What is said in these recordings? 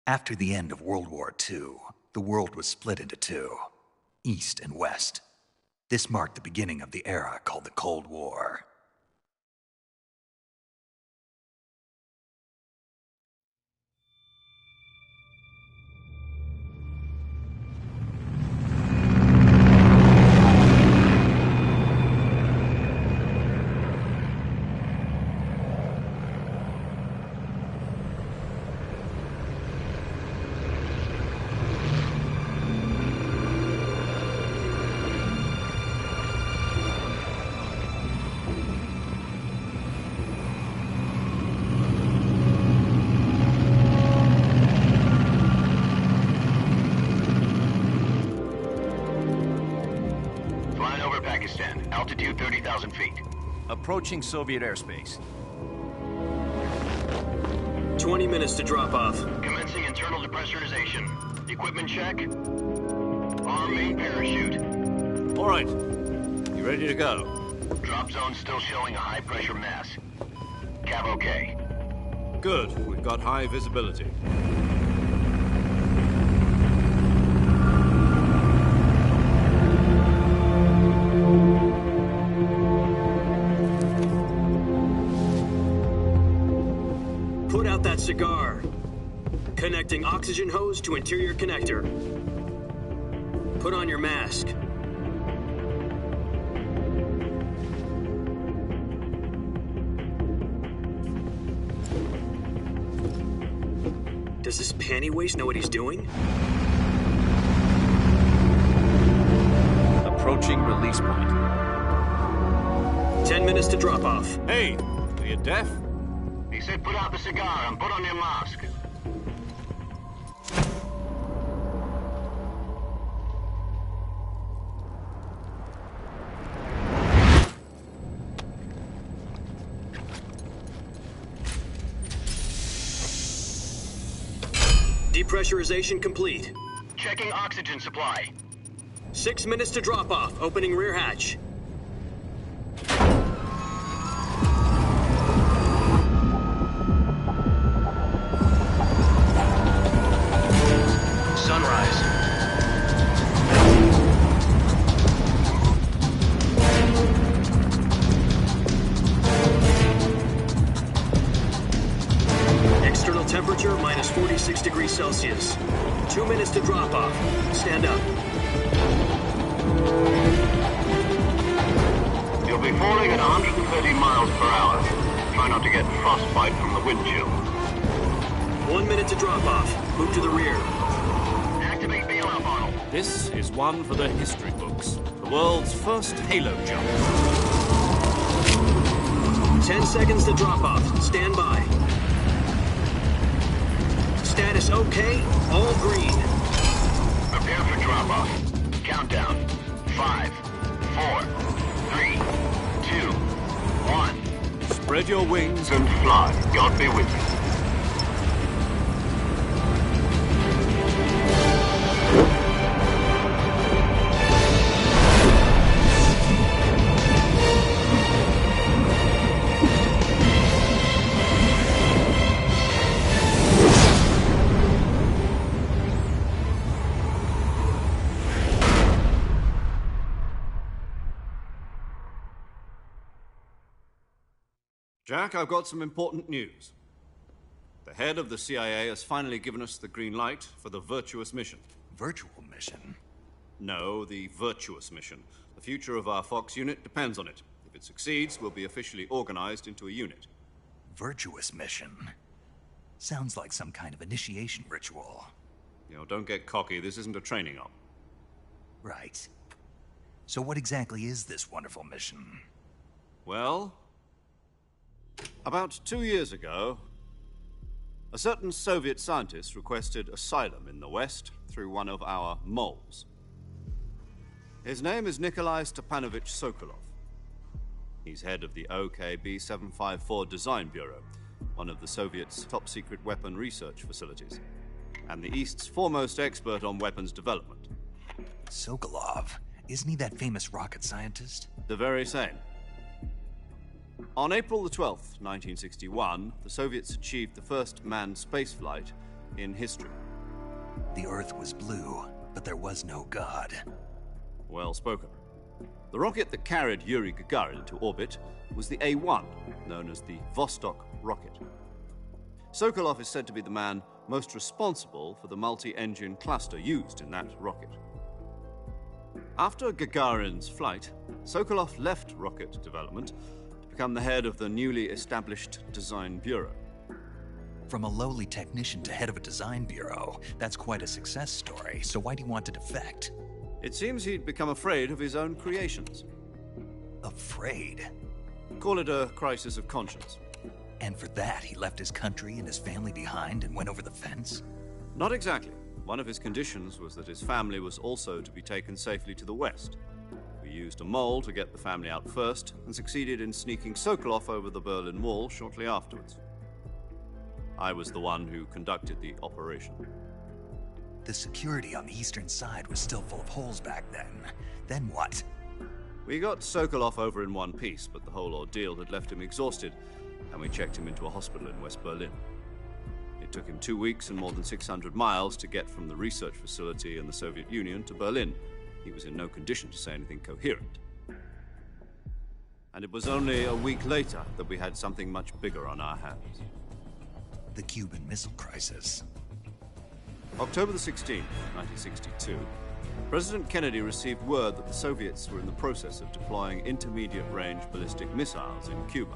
After the end of World War II, the world was split into two, East and West. This marked the beginning of the era called the Cold War. Altitude 30,000 feet. Approaching Soviet airspace. 20 minutes to drop off. Commencing internal depressurization. Equipment check. Arm main parachute. All right. You ready to go? Drop zone still showing a high pressure mass. Cav okay. Good. We've got high visibility. Put out that cigar. Connecting oxygen hose to interior connector. Put on your mask. Does this panty waste know what he's doing? Approaching release point. 10 minutes to drop off. Hey, are you deaf? He said put out the cigar and put on your mask. Depressurization complete. Checking oxygen supply. 6 minutes to drop off. Opening rear hatch. Sunrise. External temperature minus 46 degrees Celsius. 2 minutes to drop off. Stand up. You'll be falling at 130 miles per hour. Try not to get frostbite from the wind chill. 1 minute to drop off. Move to the rear. Activate bailout model. This is one for the history books. The world's first halo jump. 10 seconds to drop off. Stand by. Status okay. All green. Prepare for drop-off. Countdown. 5, 4, 3, 2, 1. Spread your wings And fly. God be with you. Jack, I've got some important news. The head of the CIA has finally given us the green light for the Virtuous mission. Virtual mission? No, the Virtuous mission. The future of our Fox unit depends on it. If it succeeds, we'll be officially organized into a unit. Virtuous mission? Sounds like some kind of initiation ritual. You know, don't get cocky. This isn't a training op. Right. So what exactly is this wonderful mission? Well, about 2 years ago, a certain Soviet scientist requested asylum in the West through one of our moles. His name is Nikolai Stepanovich Sokolov. He's head of the OKB-754 Design Bureau, one of the Soviets' top-secret weapon research facilities, and the East's foremost expert on weapons development. Sokolov? Isn't he that famous rocket scientist? The very same. On April the 12th, 1961, the Soviets achieved the first manned spaceflight in history. The Earth was blue, but there was no God. Well spoken. The rocket that carried Yuri Gagarin into orbit was the A-1, known as the Vostok rocket. Sokolov is said to be the man most responsible for the multi-engine cluster used in that rocket. After Gagarin's flight, Sokolov left rocket development to become the head of the newly established Design Bureau. From a lowly technician to head of a design bureau, that's quite a success story, so why do you want to defect? It seems he'd become afraid of his own creations. Afraid? Call it a crisis of conscience. And for that, he left his country and his family behind and went over the fence? Not exactly. One of his conditions was that his family was also to be taken safely to the west. We used a mole to get the family out first and succeeded in sneaking Sokolov over the Berlin Wall shortly afterwards. I was the one who conducted the operation. The security on the eastern side was still full of holes back then. Then what? We got Sokolov over in one piece, but the whole ordeal had left him exhausted, and we checked him into a hospital in West Berlin. It took him 2 weeks and more than 600 miles to get from the research facility in the Soviet Union to Berlin. He was in no condition to say anything coherent. And it was only a week later that we had something much bigger on our hands. The Cuban Missile Crisis. October the 16th, 1962, President Kennedy received word that the Soviets were in the process of deploying intermediate-range ballistic missiles in Cuba.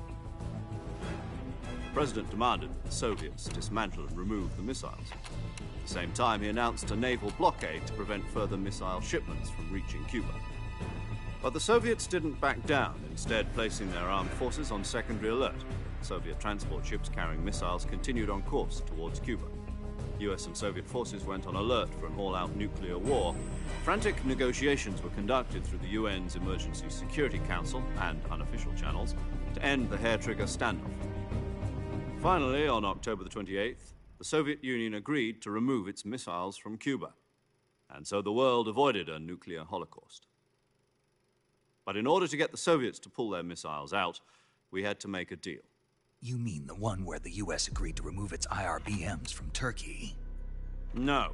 The President demanded that the Soviets dismantle and remove the missiles. At the same time, he announced a naval blockade to prevent further missile shipments from reaching Cuba. But the Soviets didn't back down, instead placing their armed forces on secondary alert. Soviet transport ships carrying missiles continued on course towards Cuba. US and Soviet forces went on alert for an all-out nuclear war. Frantic negotiations were conducted through the UN's Emergency Security Council and unofficial channels to end the hair-trigger standoff. Finally, on October the 28th, the Soviet Union agreed to remove its missiles from Cuba. And so the world avoided a nuclear holocaust. But in order to get the Soviets to pull their missiles out, we had to make a deal. You mean the one where the US agreed to remove its IRBMs from Turkey? No.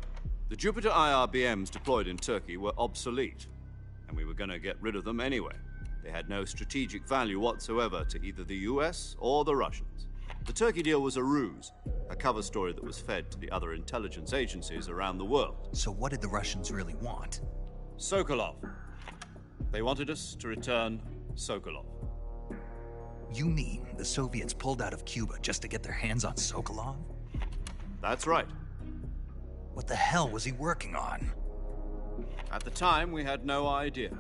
The Jupiter IRBMs deployed in Turkey were obsolete, and we were going to get rid of them anyway. They had no strategic value whatsoever to either the US or the Russians. The Turkey deal was a ruse, a cover story that was fed to the other intelligence agencies around the world. So what did the Russians really want? Sokolov. They wanted us to return Sokolov. You mean the Soviets pulled out of Cuba just to get their hands on Sokolov? That's right. What the hell was he working on? At the time, we had no idea.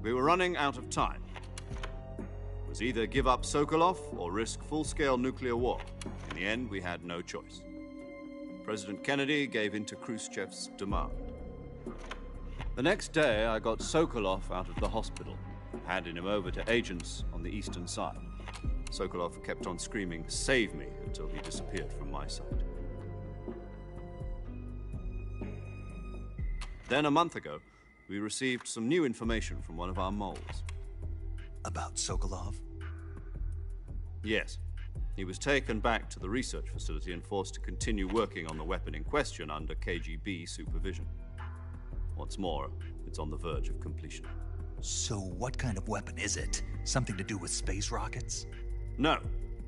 We were running out of time. It was either give up Sokolov or risk full-scale nuclear war. In the end, we had no choice. President Kennedy gave in to Khrushchev's demand. The next day, I got Sokolov out of the hospital, handing him over to agents on the eastern side. Sokolov kept on screaming, "Save me," until he disappeared from my sight. Then a month ago, we received some new information from one of our moles. About Sokolov? Yes. He was taken back to the research facility and forced to continue working on the weapon in question under KGB supervision. What's more, it's on the verge of completion. So what kind of weapon is it? Something to do with space rockets? No,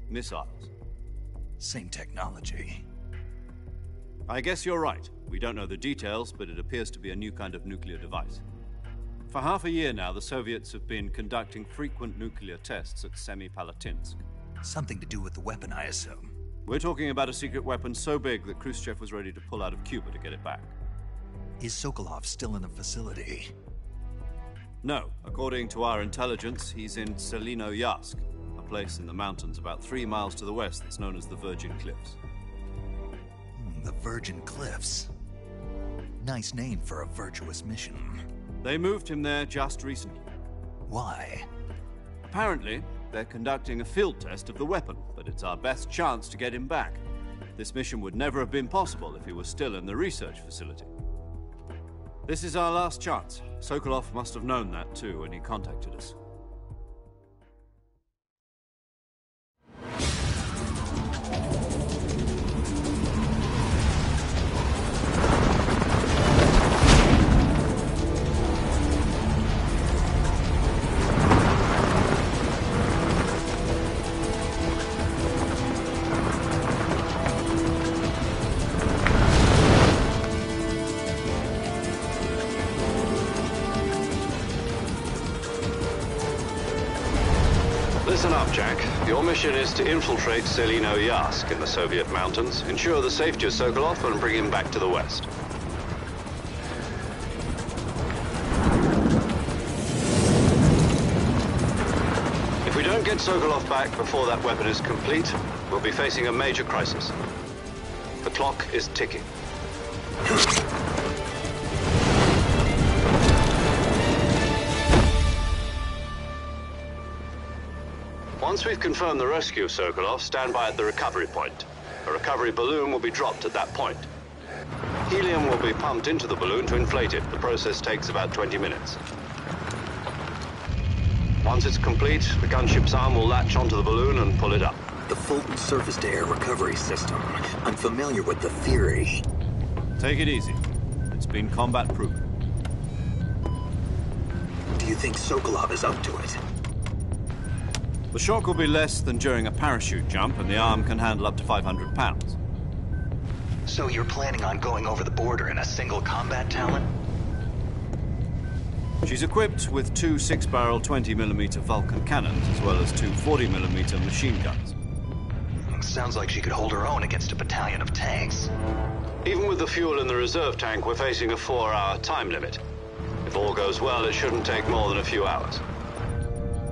missiles. Same technology. I guess you're right. We don't know the details, but it appears to be a new kind of nuclear device. For half a year now, the Soviets have been conducting frequent nuclear tests at Semipalatinsk. Something to do with the weapon, I assume. We're talking about a secret weapon so big that Khrushchev was ready to pull out of Cuba to get it back. Is Sokolov still in the facility? No. According to our intelligence, he's in Selinoyarsk, a place in the mountains about 3 miles to the west that's known as the Virgin Cliffs. The Virgin Cliffs. Nice name for a virtuous mission. They moved him there just recently. Why? Apparently, they're conducting a field test of the weapon, but it's our best chance to get him back. This mission would never have been possible if he was still in the research facility. This is our last chance. Sokolov must have known that too when he contacted us. mission is to infiltrate Selino-Yask in the Soviet mountains, ensure the safety of Sokolov, and bring him back to the West. If we don't get Sokolov back before that weapon is complete, we'll be facing a major crisis. The clock is ticking. Once we've confirmed the rescue of Sokolov, stand by at the recovery point. A recovery balloon will be dropped at that point. Helium will be pumped into the balloon to inflate it. The process takes about 20 minutes. Once it's complete, the gunship's arm will latch onto the balloon and pull it up. The Fulton surface-to-air recovery system. I'm familiar with the theory. Take it easy. It's been combat-proven. Do you think Sokolov is up to it? The shock will be less than during a parachute jump, and the arm can handle up to 500 pounds. So you're planning on going over the border in a single combat Talon? She's equipped with two 6-barrel 20mm Vulcan cannons, as well as two 40mm machine guns. Sounds like she could hold her own against a battalion of tanks. Even with the fuel in the reserve tank, we're facing a 4-hour time limit. If all goes well, it shouldn't take more than a few hours.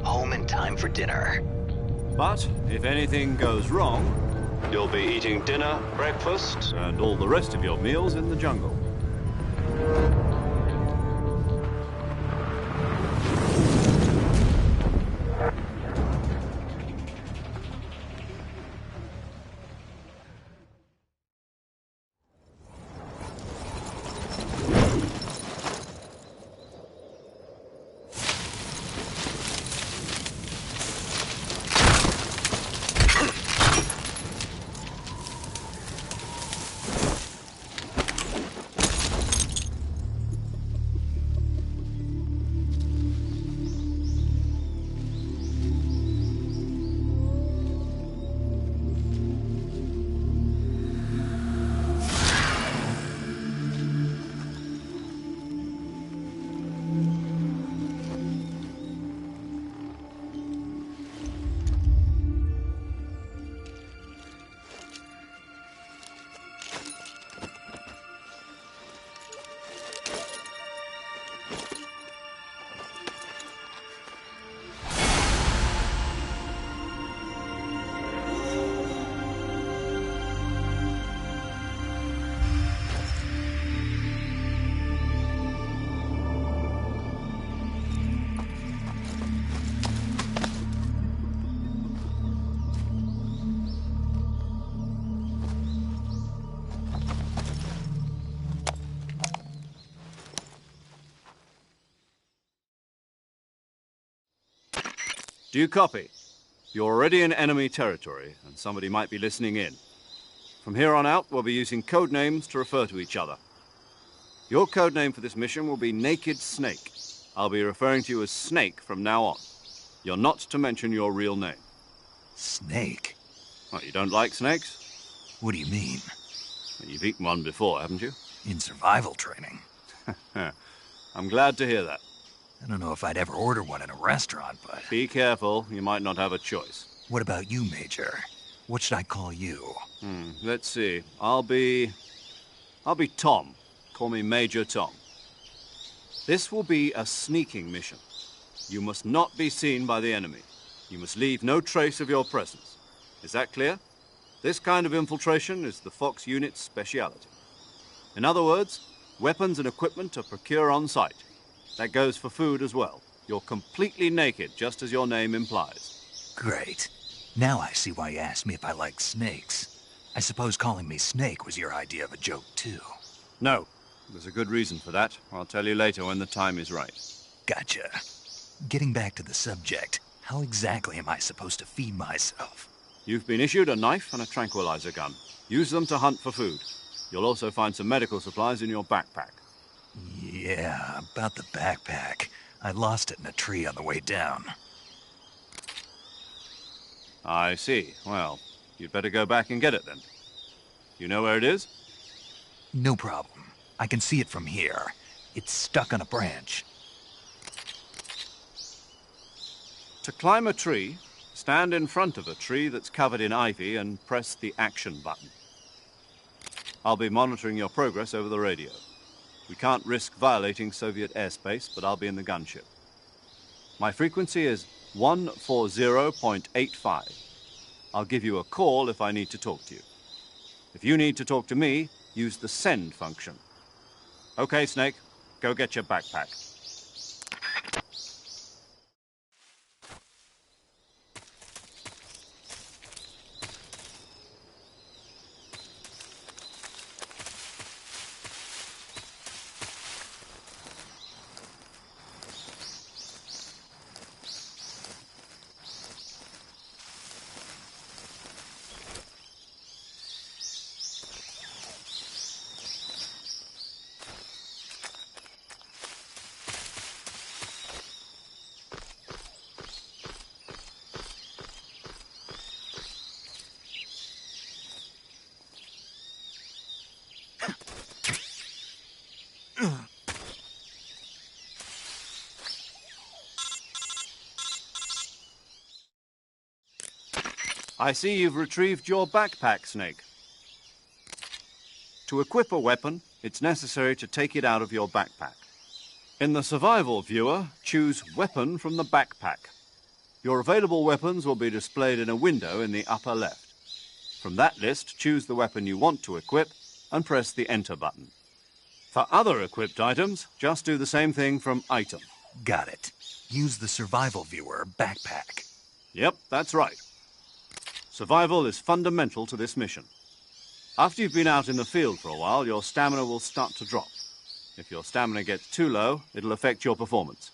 Home in time for dinner. But if anything goes wrong, you'll be eating dinner, breakfast, and all the rest of your meals in the jungle. Do you copy? You're already in enemy territory, and somebody might be listening in. From here on out, we'll be using code names to refer to each other. Your code name for this mission will be Naked Snake. I'll be referring to you as Snake from now on. You're not to mention your real name. Snake? Oh, you don't like snakes? What do you mean? You've eaten one before, haven't you? In survival training. I'm glad to hear that. I don't know if I'd ever order one in a restaurant, but... Be careful, you might not have a choice. What about you, Major? What should I call you? Let's see. I'll be Tom. Call me Major Tom. This will be a sneaking mission. You must not be seen by the enemy. You must leave no trace of your presence. Is that clear? This kind of infiltration is the Fox unit's speciality. In other words, weapons and equipment are procured on site. That goes for food as well. You're completely naked, just as your name implies. Great. Now I see why you asked me if I like snakes. I suppose calling me Snake was your idea of a joke, too. No. There's a good reason for that. I'll tell you later when the time is right. Gotcha. Getting back to the subject, how exactly am I supposed to feed myself? You've been issued a knife and a tranquilizer gun. Use them to hunt for food. You'll also find some medical supplies in your backpack. Yeah, about the backpack. I lost it in a tree on the way down. I see. Well, you'd better go back and get it then. You know where it is? No problem. I can see it from here. It's stuck on a branch. To climb a tree, Stand in front of a tree that's covered in ivy and press the action button. I'll be monitoring your progress over the radio. We can't risk violating Soviet airspace, but I'll be in the gunship. My frequency is 140.85. I'll give you a call if I need to talk to you. If you need to talk to me, use the send function. Okay, Snake, go get your backpack. I see you've retrieved your backpack, Snake. To equip a weapon, it's necessary to take it out of your backpack. In the survival viewer, choose Weapon from the backpack. Your available weapons will be displayed in a window in the upper left. From that list, choose the weapon you want to equip and press the Enter button. For other equipped items, just do the same thing from Item. Got it. Use the survival viewer backpack. Yep, that's right. Survival is fundamental to this mission. After you've been out in the field for a while, your stamina will start to drop. If your stamina gets too low, it'll affect your performance.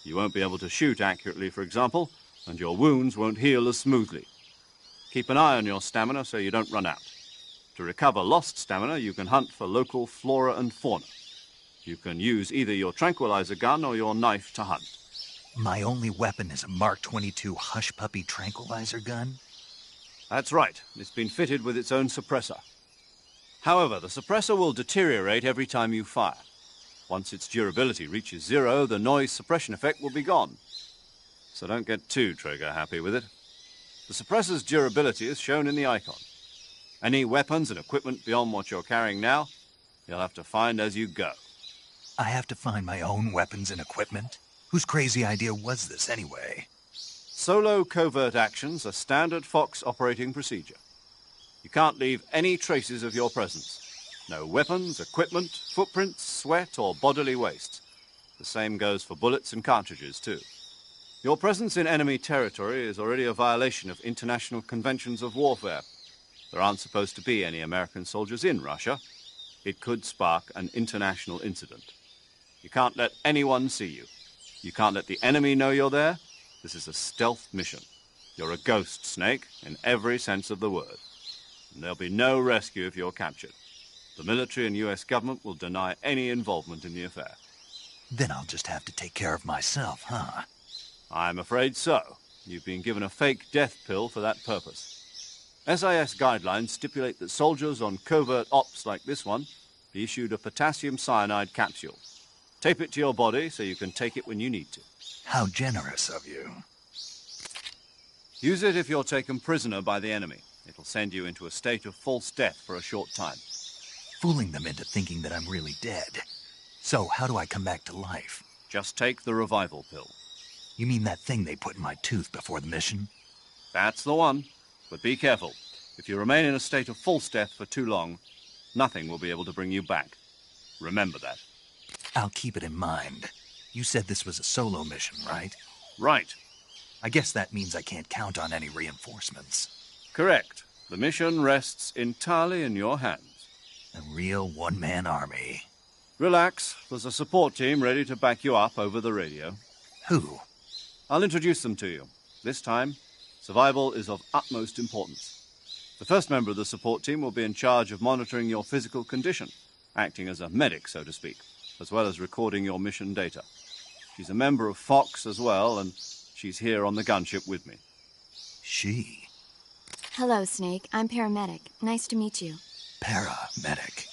You won't be able to shoot accurately, for example, and your wounds won't heal as smoothly. Keep an eye on your stamina so you don't run out. To recover lost stamina, you can hunt for local flora and fauna. You can use either your tranquilizer gun or your knife to hunt. My only weapon is a Mark 22 Hush Puppy tranquilizer gun? That's right. It's been fitted with its own suppressor. However, the suppressor will deteriorate every time you fire. Once its durability reaches 0, the noise suppression effect will be gone. So don't get too trigger-happy with it. The suppressor's durability is shown in the icon. Any weapons and equipment beyond what you're carrying now, you'll have to find as you go. I have to find my own weapons and equipment? Whose crazy idea was this anyway? Solo covert actions are standard Fox operating procedure. You can't leave any traces of your presence. No weapons, equipment, footprints, sweat, or bodily waste. The same goes for bullets and cartridges, too. Your presence in enemy territory is already a violation of international conventions of warfare. There aren't supposed to be any American soldiers in Russia. It could spark an international incident. You can't let anyone see you. You can't let the enemy know you're there. This is a stealth mission. You're a ghost, Snake, in every sense of the word. And there'll be no rescue if you're captured. The military and U.S. government will deny any involvement in the affair. Then I'll just have to take care of myself, huh? I'm afraid so. You've been given a fake death pill for that purpose. SIS guidelines stipulate that soldiers on covert ops like this one be issued a potassium cyanide capsule. Tape it to your body so you can take it when you need to. How generous of you. Use it if you're taken prisoner by the enemy. It'll send you into a state of false death for a short time. Fooling them into thinking that I'm really dead. So, how do I come back to life? Just take the revival pill. You mean that thing they put in my tooth before the mission? That's the one. But be careful. If you remain in a state of false death for too long, nothing will be able to bring you back. Remember that. I'll keep it in mind. You said this was a solo mission, right? Right. I guess that means I can't count on any reinforcements. Correct. The mission rests entirely in your hands. A real one-man army. Relax. There's a support team ready to back you up over the radio. Who? I'll introduce them to you. This time, survival is of utmost importance. The first member of the support team will be in charge of monitoring your physical condition, acting as a medic, so to speak, as well as recording your mission data. She's a member of Fox as well, and she's here on the gunship with me. She? Hello, Snake. I'm paramedic. Nice to meet you. Paramedic.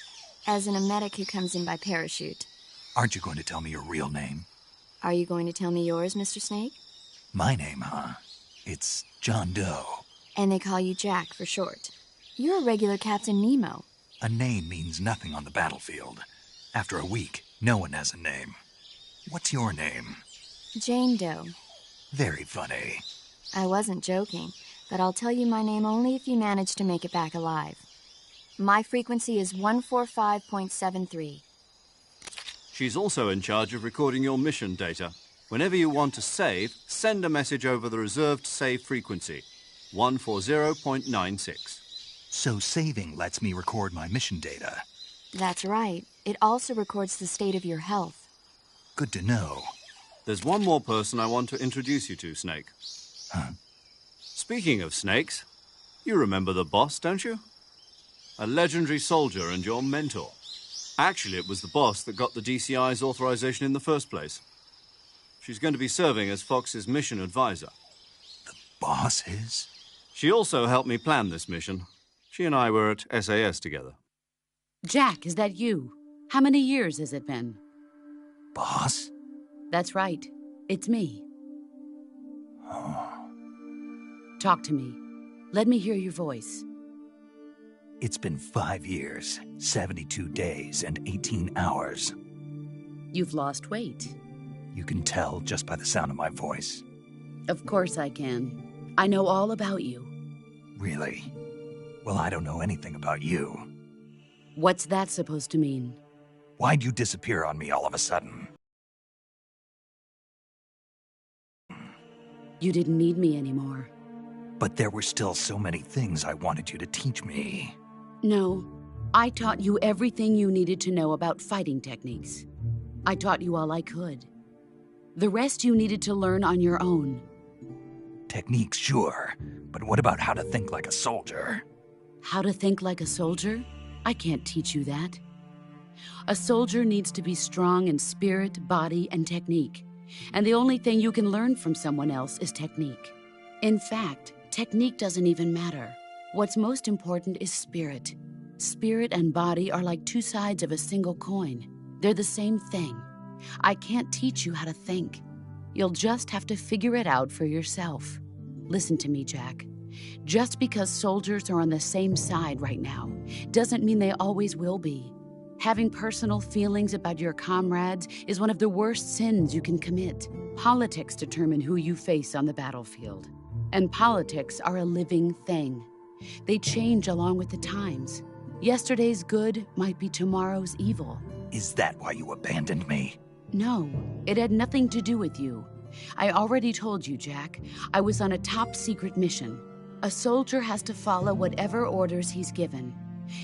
As in a medic who comes in by parachute. Aren't you going to tell me your real name? Are you going to tell me yours, Mr. Snake? My name, huh? It's John Doe. And they call you Jack for short. You're a regular Captain Nemo. A name means nothing on the battlefield. After a week, no one has a name. What's your name? Jane Doe. Very funny. I wasn't joking, but I'll tell you my name only if you manage to make it back alive. My frequency is 145.73. She's also in charge of recording your mission data. Whenever you want to save, send a message over the reserved save frequency, 140.96. So saving lets me record my mission data. That's right. It also records the state of your health. Good to know. There's one more person I want to introduce you to, Snake. Huh? Speaking of snakes, you remember the boss, don't you? A legendary soldier and your mentor. Actually, it was the boss that got the DCI's authorization in the first place. She's going to be serving as Fox's mission advisor. The boss is? She also helped me plan this mission. She and I were at SAS together. Jack, is that you? How many years has it been? Boss? That's right. It's me. Oh. Talk to me. Let me hear your voice. It's been 5 years, 72 days, and 18 hours. You've lost weight. You can tell just by the sound of my voice. Of course I can. I know all about you. Really? Well, I don't know anything about you. What's that supposed to mean? Why'd you disappear on me all of a sudden? You didn't need me anymore. But there were still so many things I wanted you to teach me. No, I taught you everything you needed to know about fighting techniques. I taught you all I could. The rest you needed to learn on your own. Techniques, sure. But what about how to think like a soldier? How to think like a soldier? I can't teach you that. A soldier needs to be strong in spirit, body, and technique. And the only thing you can learn from someone else is technique. In fact, technique doesn't even matter. What's most important is spirit. Spirit and body are like two sides of a single coin. They're the same thing. I can't teach you how to think. You'll just have to figure it out for yourself. Listen to me, Jack. Just because soldiers are on the same side right now doesn't mean they always will be. Having personal feelings about your comrades is one of the worst sins you can commit. Politics determine who you face on the battlefield. And politics are a living thing. They change along with the times. Yesterday's good might be tomorrow's evil. Is that why you abandoned me? No, it had nothing to do with you. I already told you, Jack. I was on a top-secret mission. A soldier has to follow whatever orders he's given.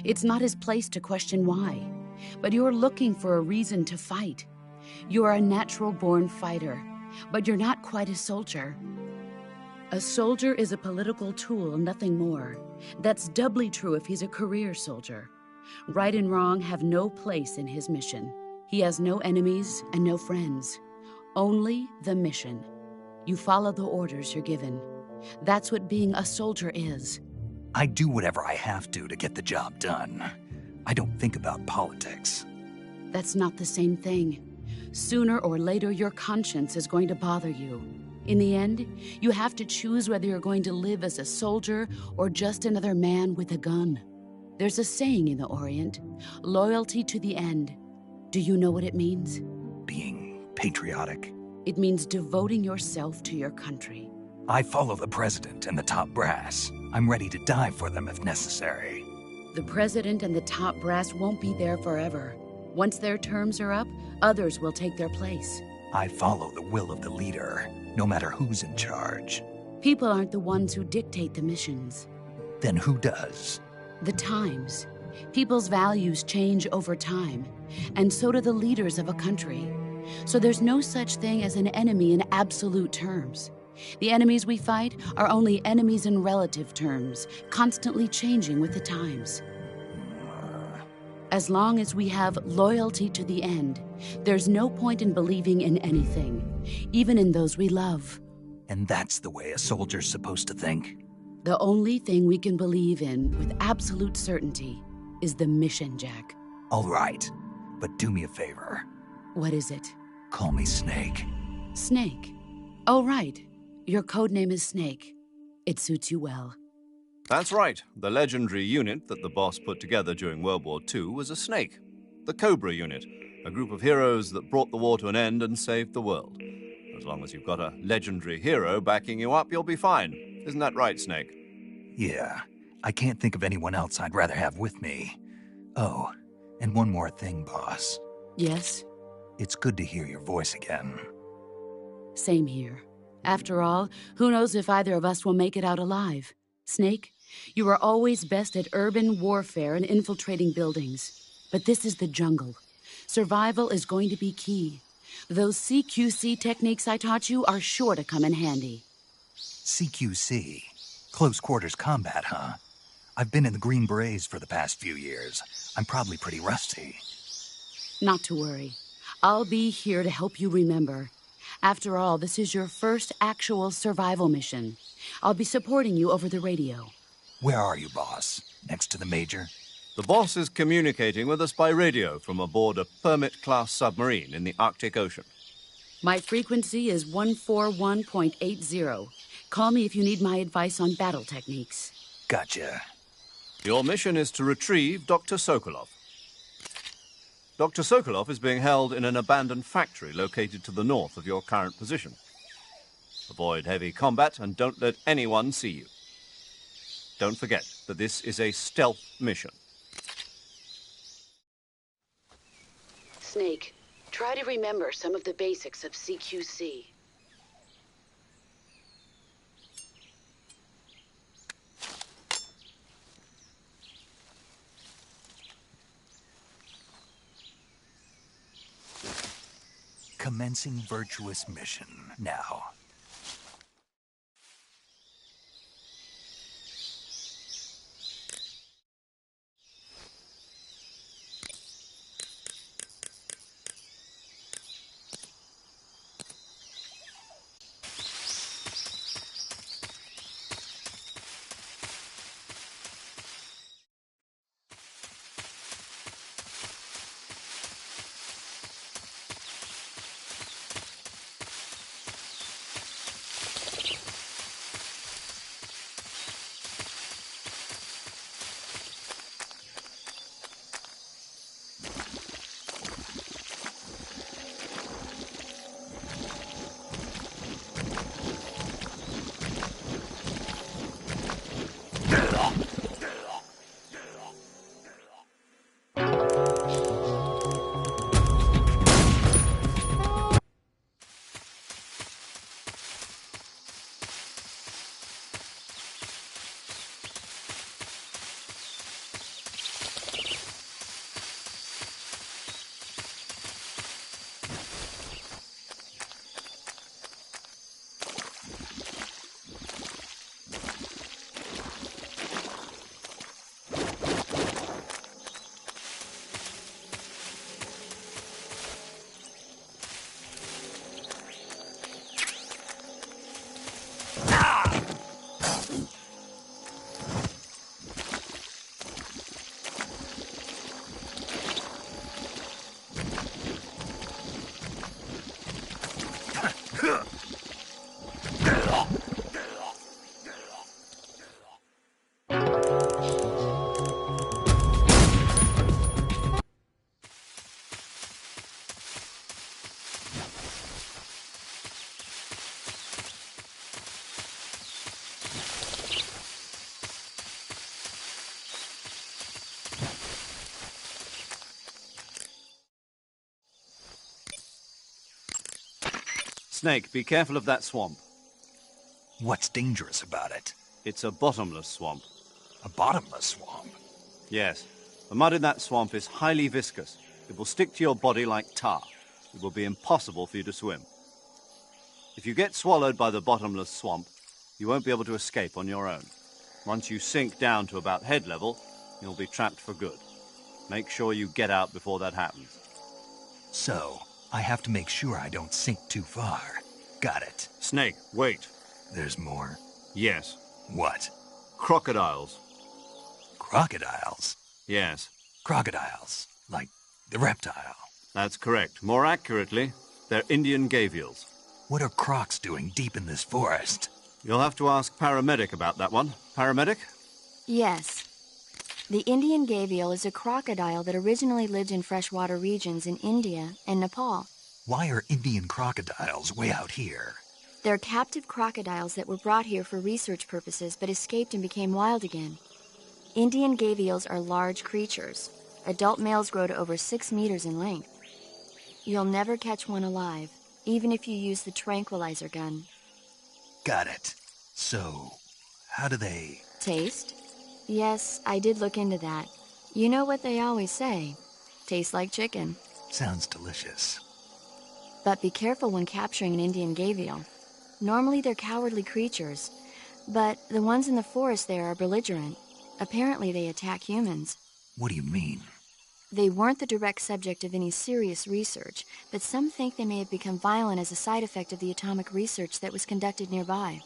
It's not his place to question why. But you're looking for a reason to fight. You're a natural-born fighter, but you're not quite a soldier. A soldier is a political tool, nothing more. That's doubly true if he's a career soldier. Right and wrong have no place in his mission. He has no enemies and no friends. Only the mission. You follow the orders you're given. That's what being a soldier is. I do whatever I have to get the job done. I don't think about politics. That's not the same thing. Sooner or later, your conscience is going to bother you. In the end, you have to choose whether you're going to live as a soldier or just another man with a gun. There's a saying in the Orient, loyalty to the end. Do you know what it means? Being patriotic. It means devoting yourself to your country. I follow the president and the top brass. I'm ready to die for them if necessary. The president and the top brass won't be there forever. Once their terms are up, others will take their place. I follow the will of the leader, no matter who's in charge. People aren't the ones who dictate the missions. Then who does? The times. People's values change over time, and so do the leaders of a country. So there's no such thing as an enemy in absolute terms. The enemies we fight are only enemies in relative terms, constantly changing with the times. As long as we have loyalty to the end, there's no point in believing in anything, even in those we love. And that's the way a soldier's supposed to think? The only thing we can believe in with absolute certainty is the mission, Jack. All right, but do me a favor. What is it? Call me Snake. Snake. Oh, right. Your code name is Snake. It suits you well. That's right. The legendary unit that the boss put together during World War II was a snake. The Cobra unit, a group of heroes that brought the war to an end and saved the world. As long as you've got a legendary hero backing you up, you'll be fine. Isn't that right, Snake? Yeah, I can't think of anyone else I'd rather have with me. Oh, and one more thing, boss. Yes? It's good to hear your voice again. Same here. After all, who knows if either of us will make it out alive? Snake, you are always best at urban warfare and infiltrating buildings. But this is the jungle. Survival is going to be key. Those CQC techniques I taught you are sure to come in handy. CQC? Close quarters combat, huh? I've been in the Green Berets for the past few years. I'm probably pretty rusty. Not to worry. I'll be here to help you remember. After all, this is your first actual survival mission. I'll be supporting you over the radio. Where are you, boss? Next to the Major? The boss is communicating with us by radio from aboard a Permit-class submarine in the Arctic Ocean. My frequency is 141.80. Call me if you need my advice on battle techniques. Gotcha. Your mission is to retrieve Dr. Sokolov. Dr. Sokolov is being held in an abandoned factory located to the north of your current position. Avoid heavy combat and don't let anyone see you. Don't forget that this is a stealth mission. Snake, try to remember some of the basics of CQC. Commencing virtuous mission now. Snake, be careful of that swamp. What's dangerous about it? It's a bottomless swamp. A bottomless swamp? Yes. The mud in that swamp is highly viscous. It will stick to your body like tar. It will be impossible for you to swim. If you get swallowed by the bottomless swamp, you won't be able to escape on your own. Once you sink down to about head level, you'll be trapped for good. Make sure you get out before that happens. So, I have to make sure I don't sink too far. Got it. Snake, wait. There's more? Yes. What? Crocodiles. Crocodiles? Yes. Crocodiles. Like the reptile. That's correct. More accurately, they're Indian gavials. What are crocs doing deep in this forest? You'll have to ask Paramedic about that one. Paramedic? Yes. The Indian gavial is a crocodile that originally lived in freshwater regions in India and Nepal. Why are Indian crocodiles way out here? They're captive crocodiles that were brought here for research purposes but escaped and became wild again. Indian gavials are large creatures. Adult males grow to over 6 meters in length. You'll never catch one alive, even if you use the tranquilizer gun. Got it. So, how do they... Taste? Yes, I did look into that. You know what they always say. Tastes like chicken. Sounds delicious. But be careful when capturing an Indian gavial. Normally they're cowardly creatures, but the ones in the forest there are belligerent. Apparently they attack humans. What do you mean? They weren't the direct subject of any serious research, but some think they may have become violent as a side effect of the atomic research that was conducted nearby.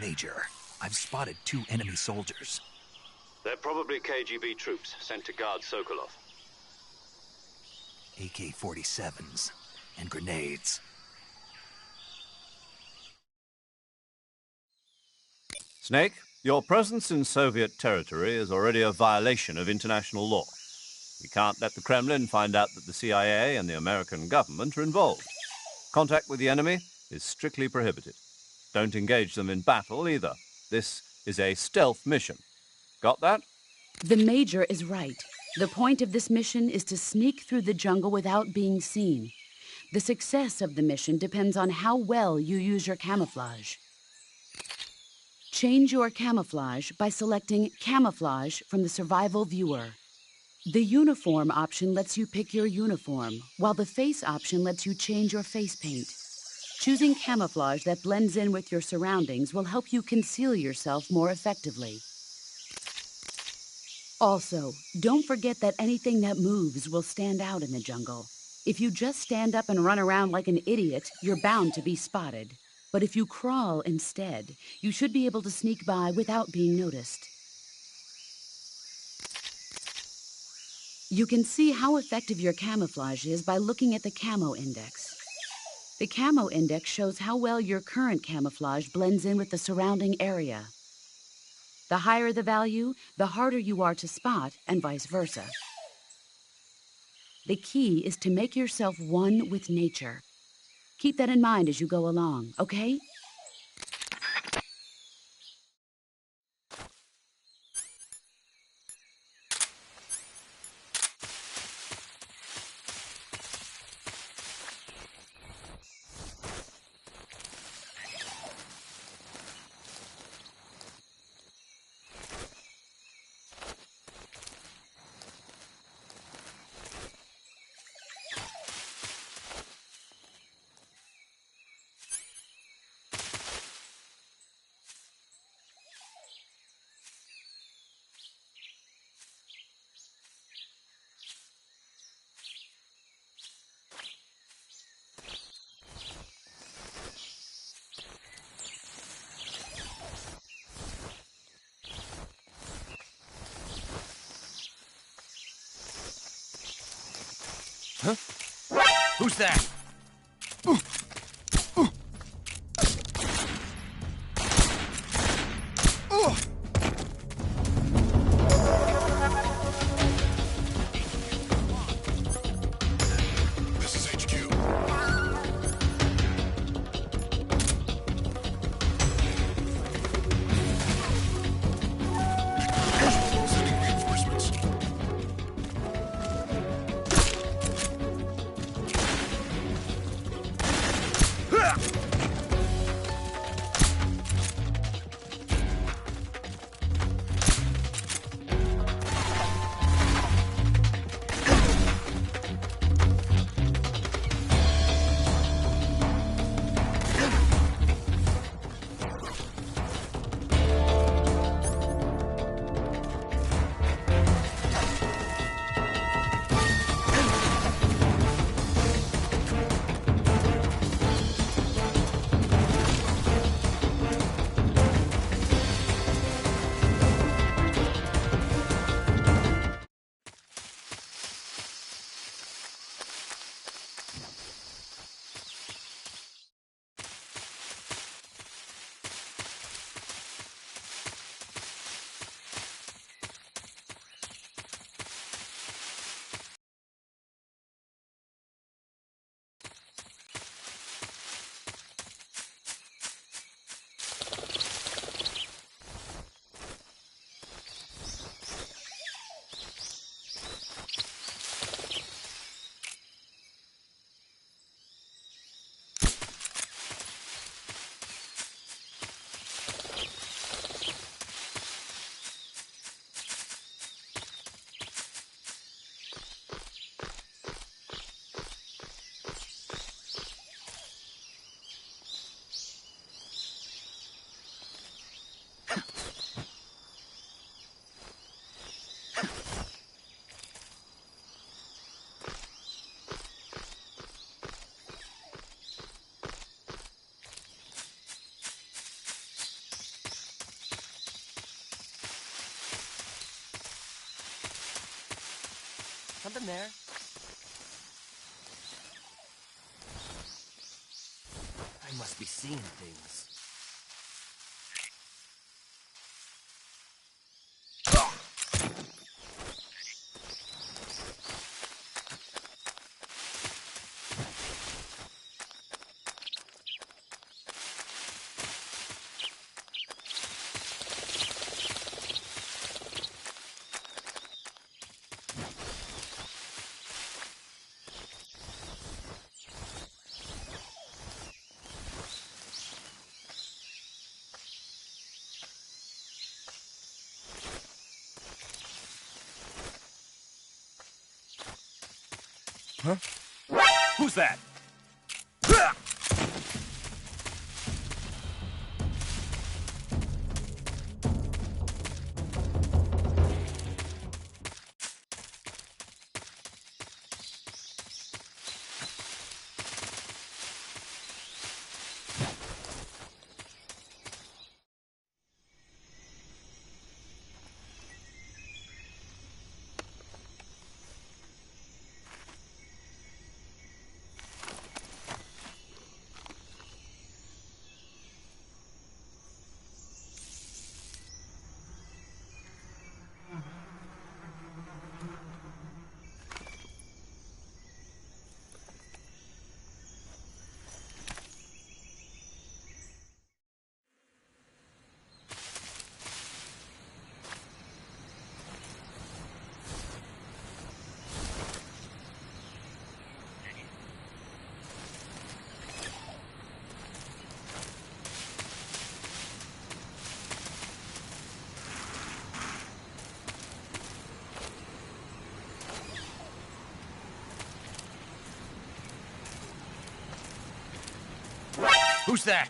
Major, I've spotted 2 enemy soldiers. They're probably KGB troops sent to guard Sokolov. AK-47s and grenades. Snake, your presence in Soviet territory is already a violation of international law. We can't let the Kremlin find out that the CIA and the American government are involved. Contact with the enemy is strictly prohibited. Don't engage them in battle either. This is a stealth mission. Got that? The Major is right. The point of this mission is to sneak through the jungle without being seen. The success of the mission depends on how well you use your camouflage. Change your camouflage by selecting Camouflage from the Survival Viewer. The Uniform option lets you pick your uniform, while the Face option lets you change your face paint. Choosing camouflage that blends in with your surroundings will help you conceal yourself more effectively. Also, don't forget that anything that moves will stand out in the jungle. If you just stand up and run around like an idiot, you're bound to be spotted. But if you crawl instead, you should be able to sneak by without being noticed. You can see how effective your camouflage is by looking at the Camo Index. The Camo Index shows how well your current camouflage blends in with the surrounding area. The higher the value, the harder you are to spot, and vice versa. The key is to make yourself one with nature. Keep that in mind as you go along, okay? Huh? Who's that? This is HQ. Sending reinforcements. Something there. I must be seeing things. Huh? Who's that? Who's that?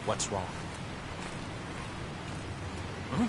What's wrong? Huh?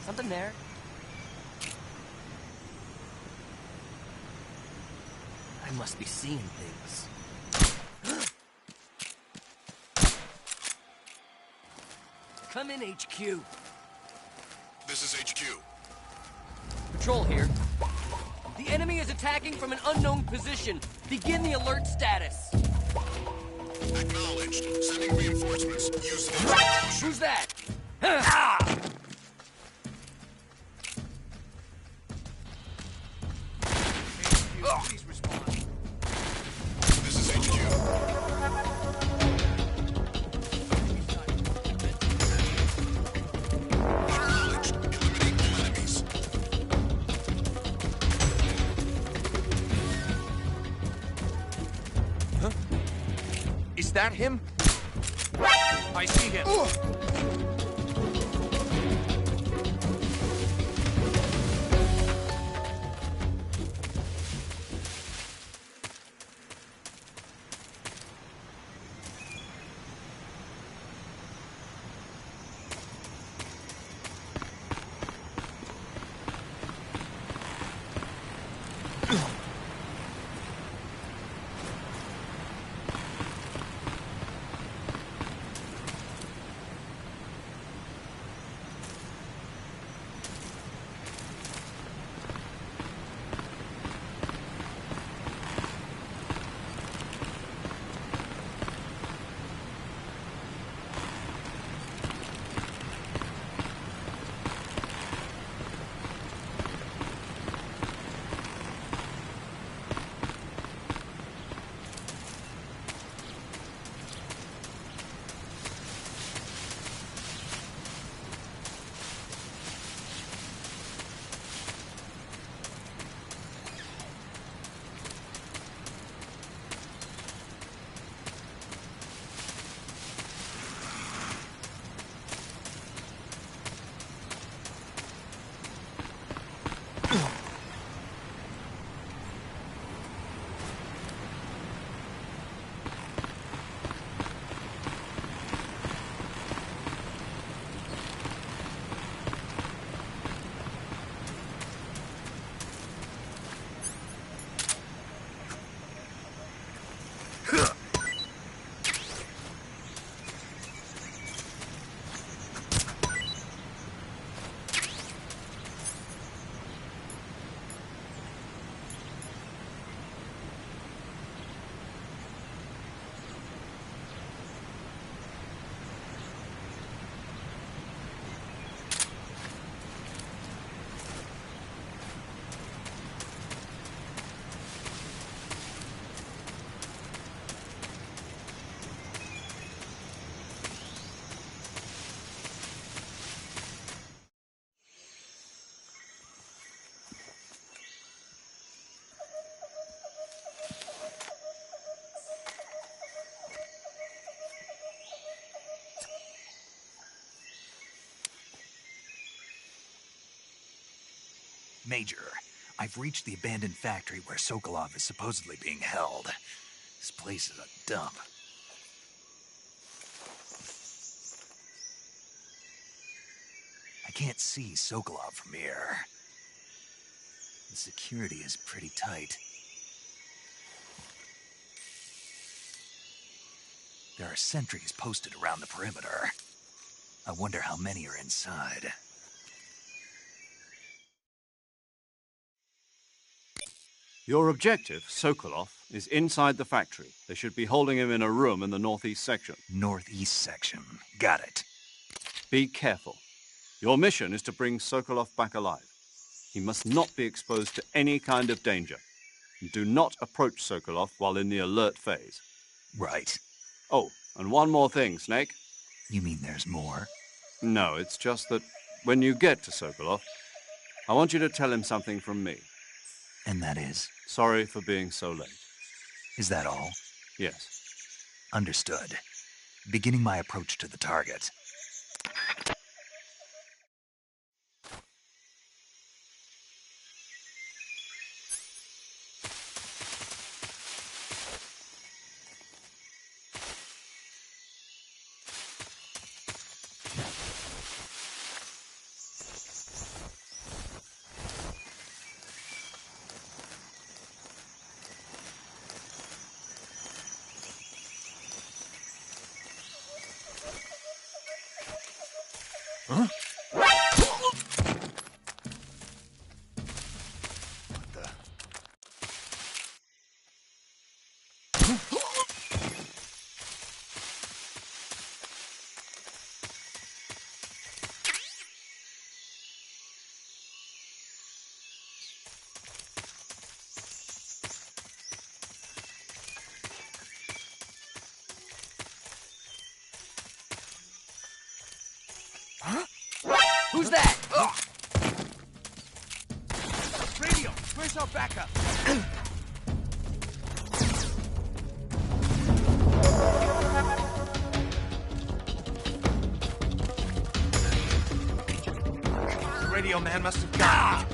Something there? I must be seeing things. Come in, HQ. This is HQ. Patrol here. The enemy is attacking from an unknown position. Begin the alert status. Acknowledged. Sending reinforcements. Use the Who's that? Ah! Please respond. This is HQ. Acknowledged. Eliminate all enemies. Is that him? I see him. Major, I've reached the abandoned factory where Sokolov is supposedly being held. This place is a dump. I can't see Sokolov from here. The security is pretty tight. There are sentries posted around the perimeter. I wonder how many are inside. Your objective, Sokolov, is inside the factory. They should be holding him in a room in the northeast section. Northeast section. Got it. Be careful. Your mission is to bring Sokolov back alive. He must not be exposed to any kind of danger. And do not approach Sokolov while in the alert phase. Right. Oh, and one more thing, Snake. You mean there's more? No, it's just that when you get to Sokolov, I want you to tell him something from me. And that is? Sorry for being so late. Is that all? Yes. Understood. Beginning my approach to the target. Where's our backup? Radio man must have gone.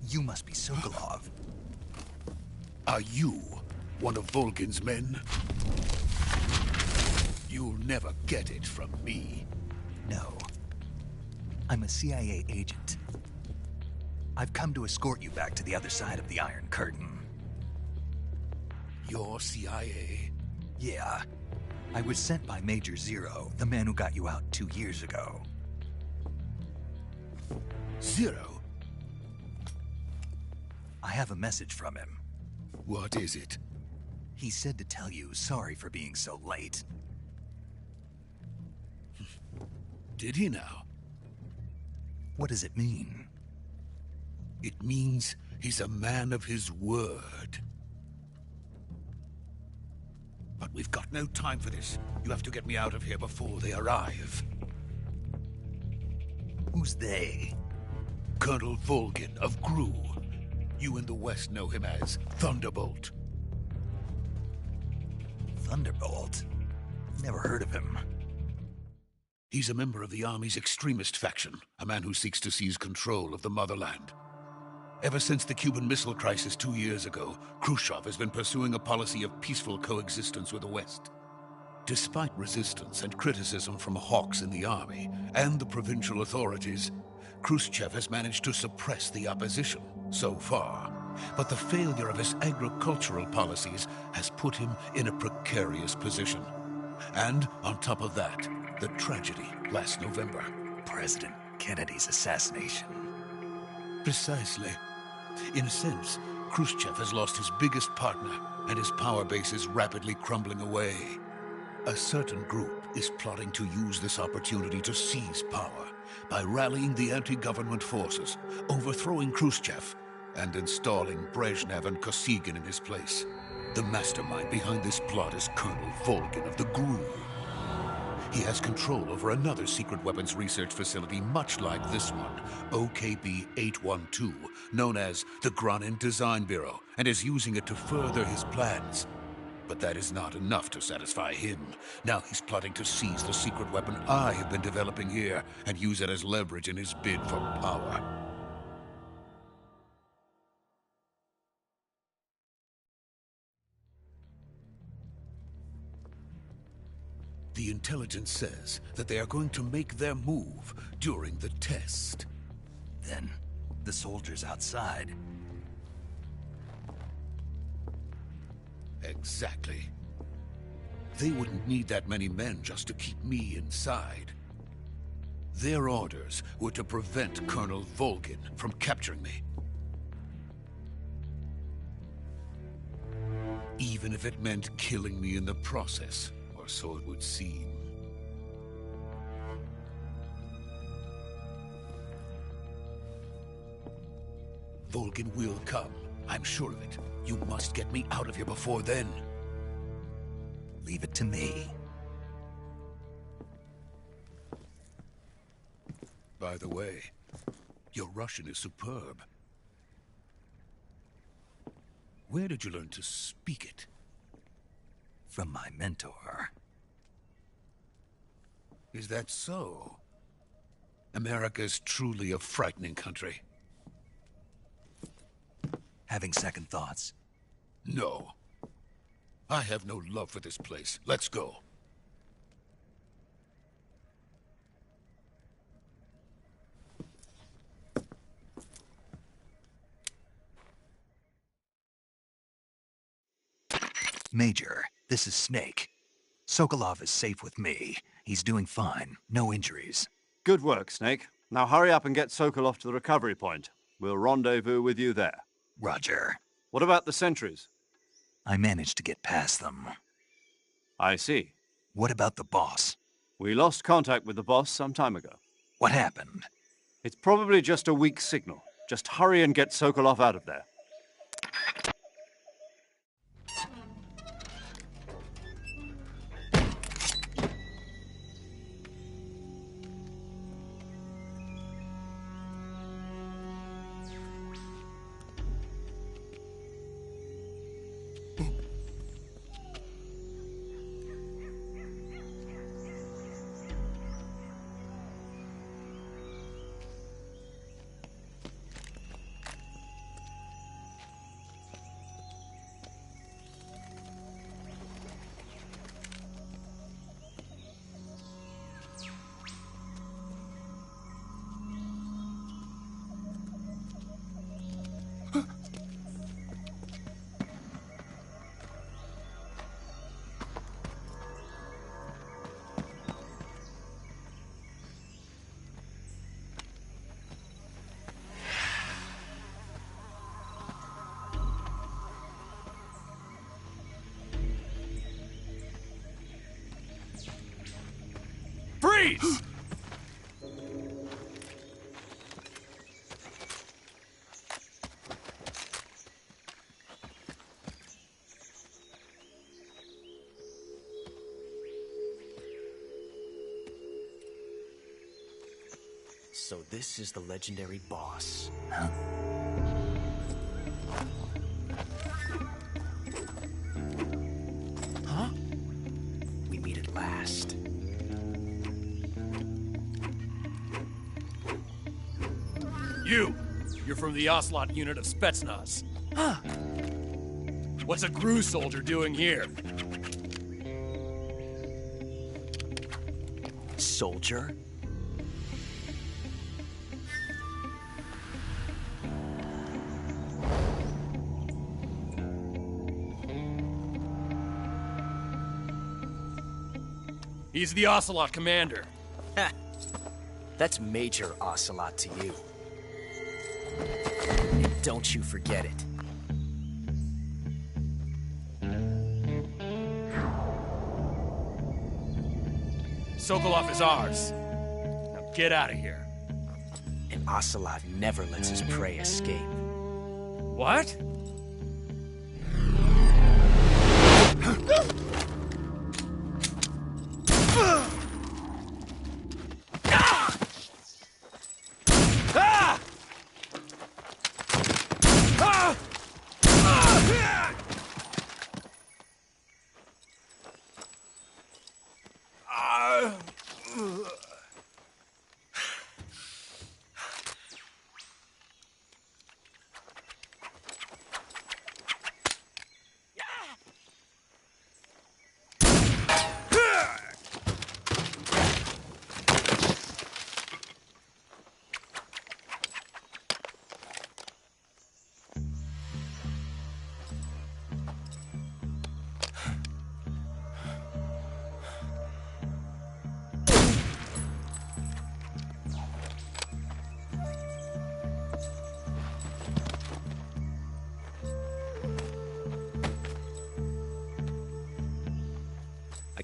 You must be Sokolov. Are you one of Volgin's men? You'll never get it from me. No. I'm a CIA agent. I've come to escort you back to the other side of the Iron Curtain. You're CIA? Yeah. I was sent by Major Zero, the man who got you out 2 years ago. Zero? I have a message from him. What is it? He said to tell you sorry for being so late. Did he now? What does it mean? It means he's a man of his word. But we've got no time for this. You have to get me out of here before they arrive. Who's they? Colonel Volgin of GRU. You in the West know him as Thunderbolt. Thunderbolt? Never heard of him. He's a member of the Army's extremist faction, a man who seeks to seize control of the motherland. Ever since the Cuban Missile Crisis 2 years ago, Khrushchev has been pursuing a policy of peaceful coexistence with the West. Despite resistance and criticism from hawks in the Army and the provincial authorities, Khrushchev has managed to suppress the opposition so far. But the failure of his agricultural policies has put him in a precarious position. And on top of that, the tragedy last November. President Kennedy's assassination. Precisely. In a sense, Khrushchev has lost his biggest partner, and his power base is rapidly crumbling away. A certain group is plotting to use this opportunity to seize power by rallying the anti-government forces, overthrowing Khrushchev, and installing Brezhnev and Kosygin in his place. The mastermind behind this plot is Colonel Volgin of the GRU. He has control over another secret weapons research facility much like this one, OKB-812, known as the Granin Design Bureau, and is using it to further his plans. But that is not enough to satisfy him. Now he's plotting to seize the secret weapon I have been developing here and use it as leverage in his bid for power. The intelligence says that they are going to make their move during the test. Then, the soldiers outside. Exactly. They wouldn't need that many men just to keep me inside. Their orders were to prevent Colonel Volgin from capturing me. Even even if it meant killing me in the process, or so it would seem. Volgin will come. I'm sure of it. You must get me out of here before then. Leave it to me. By the way, your Russian is superb. Where did you learn to speak it? From my mentor. Is that so? America is truly a frightening country. Having second thoughts? No. I have no love for this place. Let's go. Major, this is Snake. Sokolov is safe with me. He's doing fine. No injuries. Good work, Snake. Now hurry up and get Sokolov to the recovery point. We'll rendezvous with you there. Roger. What about the sentries? I managed to get past them. I see. What about the boss? We lost contact with the boss some time ago. What happened? It's probably just a weak signal. Just hurry and get Sokolov out of there. Freeze! So this is the legendary boss. Huh? Huh? We meet at last. You're from the Ocelot unit of Spetsnaz. Huh. What's a GRU soldier doing here? Soldier? He's the Ocelot commander. Ha! That's Major Ocelot to you. Don't you forget it. Sokolov is ours. Now get out of here. And Ocelot never lets his prey escape. What?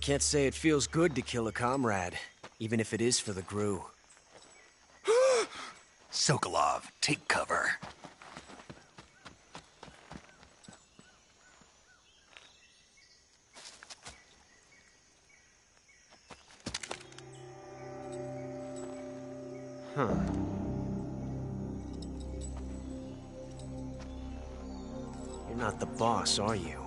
can't say it feels good to kill a comrade, even if it is for the GRU. Sokolov, take cover. Huh. You're not the boss, are you?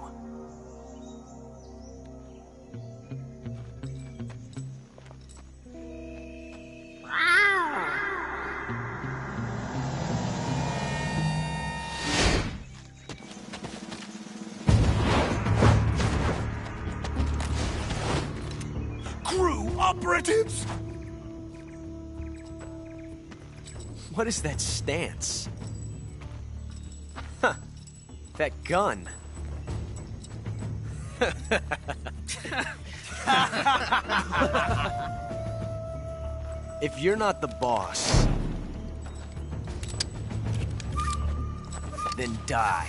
GRU operatives! What is that stance? Huh. That gun. If you're not the boss, then die.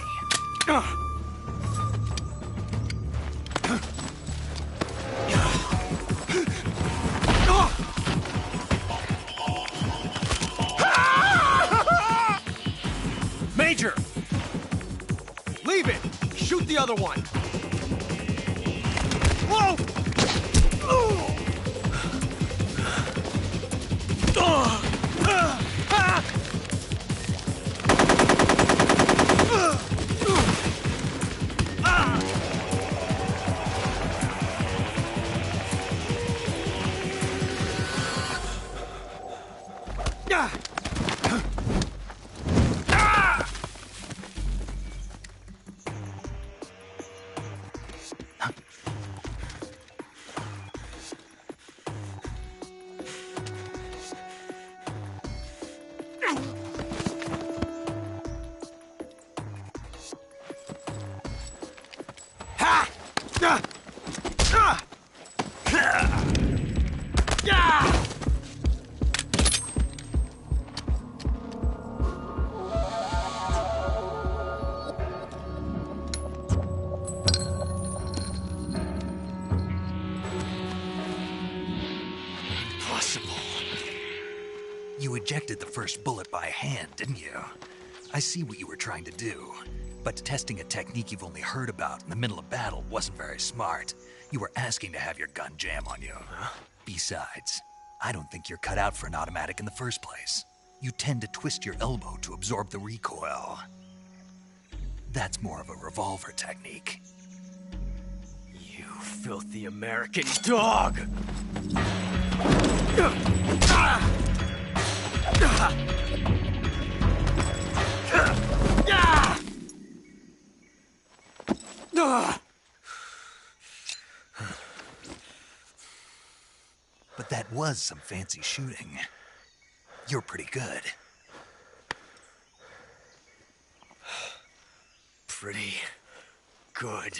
Major! Leave it! Shoot the other one! Whoa! You ejected the first bullet by hand, didn't you? I see what you were trying to do, but testing a technique you've only heard about in the middle of battle wasn't very smart. You were asking to have your gun jam on you. Besides, I don't think you're cut out for an automatic in the first place. You tend to twist your elbow to absorb the recoil. That's more of a revolver technique. You filthy American dog! But that was some fancy shooting. You're pretty good. Pretty good.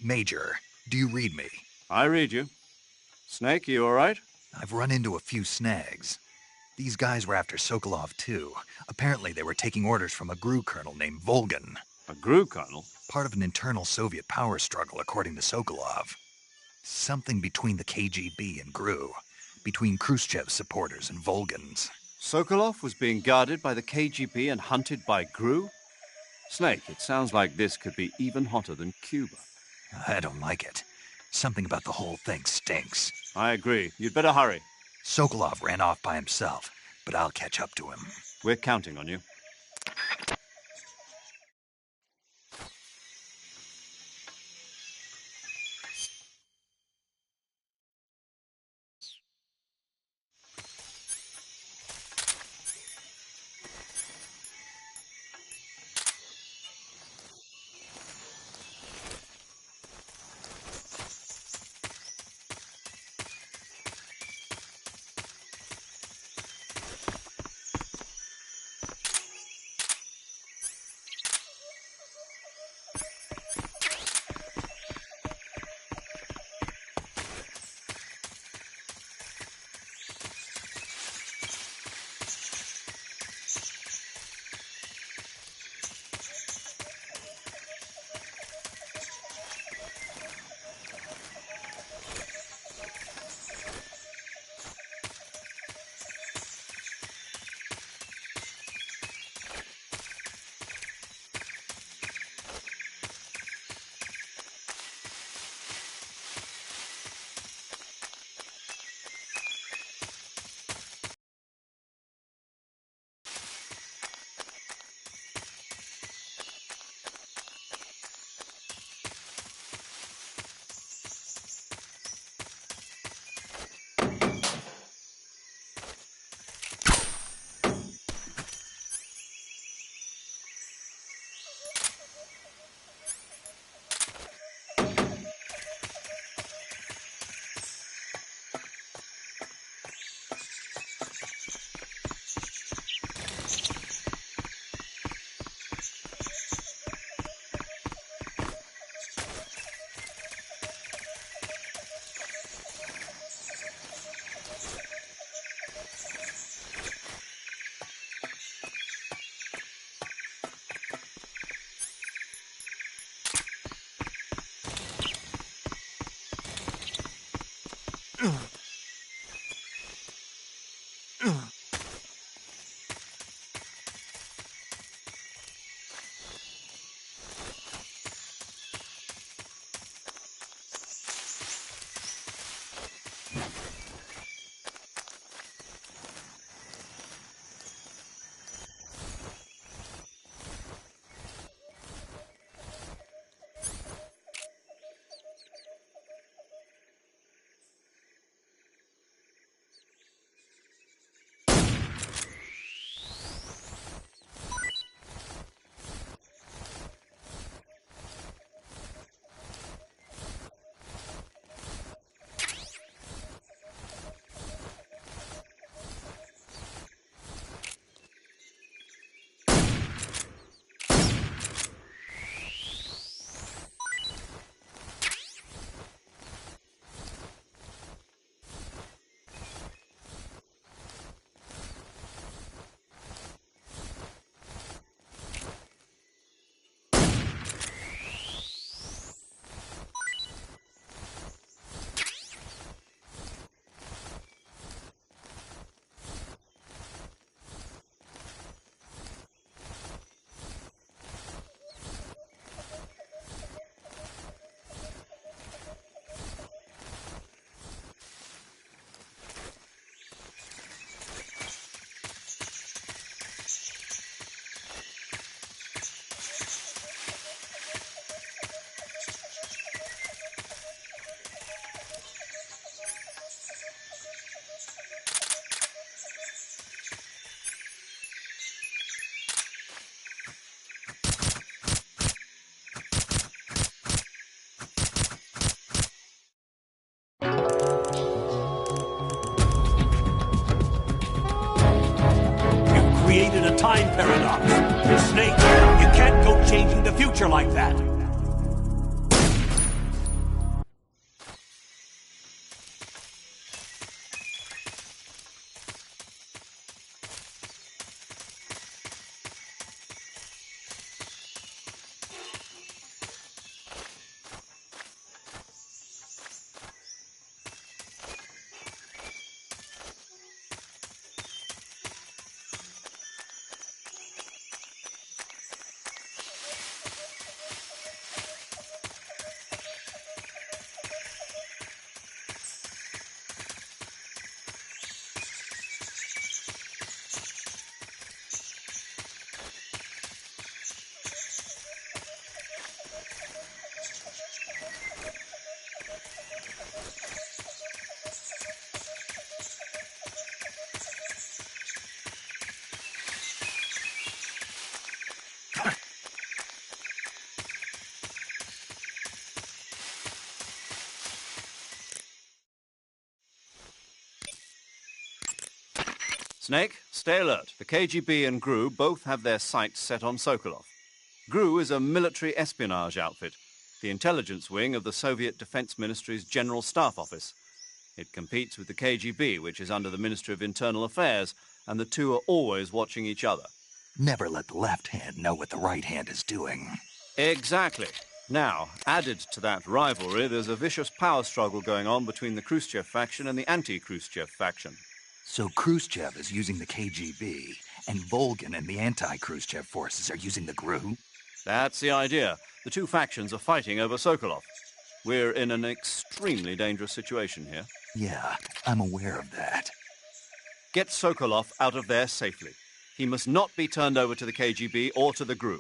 Major, do you read me? I read you. Snake, you all right? I've run into a few snags. These guys were after Sokolov, too. Apparently they were taking orders from a GRU colonel named Volgin. A GRU colonel? Part of an internal Soviet power struggle, according to Sokolov. Something between the KGB and GRU. Between Khrushchev's supporters and Volgin's. Sokolov was being guarded by the KGB and hunted by GRU? Snake, it sounds like this could be even hotter than Cuba. I don't like it. Something about the whole thing stinks. I agree. You'd better hurry. Sokolov ran off by himself, but I'll catch up to him. We're counting on you. in a time paradox. Snake, you can't go changing the future like that. Snake, stay alert. The KGB and GRU both have their sights set on Sokolov. GRU is a military espionage outfit, the intelligence wing of the Soviet Defense Ministry's General Staff Office. It competes with the KGB, which is under the Ministry of Internal Affairs, and the two are always watching each other. Never let the left hand know what the right hand is doing. Exactly. Now, added to that rivalry, there's a vicious power struggle going on between the Khrushchev faction and the anti-Khrushchev faction. So Khrushchev is using the KGB, and Volgin and the anti-Khrushchev forces are using the GRU? That's the idea. The two factions are fighting over Sokolov. We're in an extremely dangerous situation here. Yeah, I'm aware of that. Get Sokolov out of there safely. He must not be turned over to the KGB or to the GRU.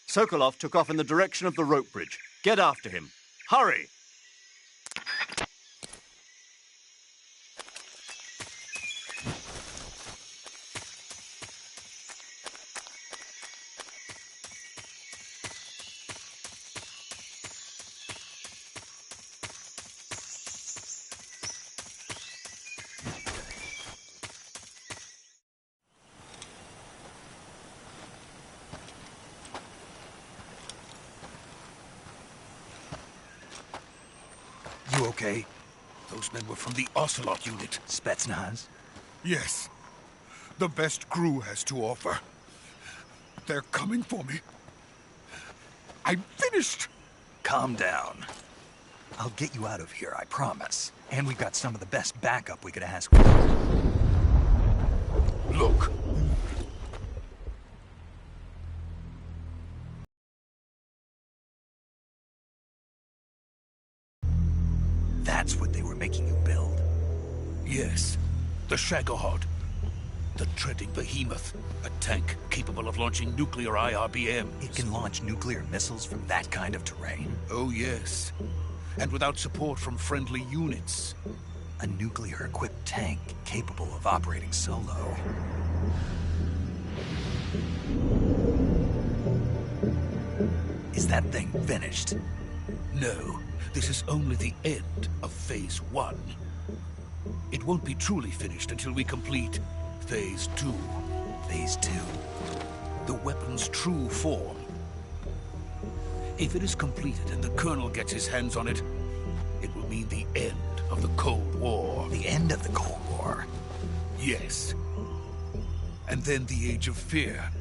Sokolov took off in the direction of the rope bridge. Get after him. Hurry! You okay? Those men were from the Ocelot unit. Spetsnaz? Yes. The best GRU has to offer. They're coming for me. I'm finished! Calm down. I'll get you out of here, I promise. And we've got some of the best backup we could ask for. Look. That's what they were making you build? Yes. The Shagohod. The treading behemoth. A tank capable of launching nuclear IRBMs. It can launch nuclear missiles from that kind of terrain? Oh, yes. And without support from friendly units. A nuclear-equipped tank capable of operating solo. Is that thing finished? No. This is only the end of Phase 1. It won't be truly finished until we complete Phase 2. Phase 2? The weapon's true form. If it is completed and the Colonel gets his hands on it, it will mean the end of the Cold War. The end of the Cold War? Yes. And then the Age of Fear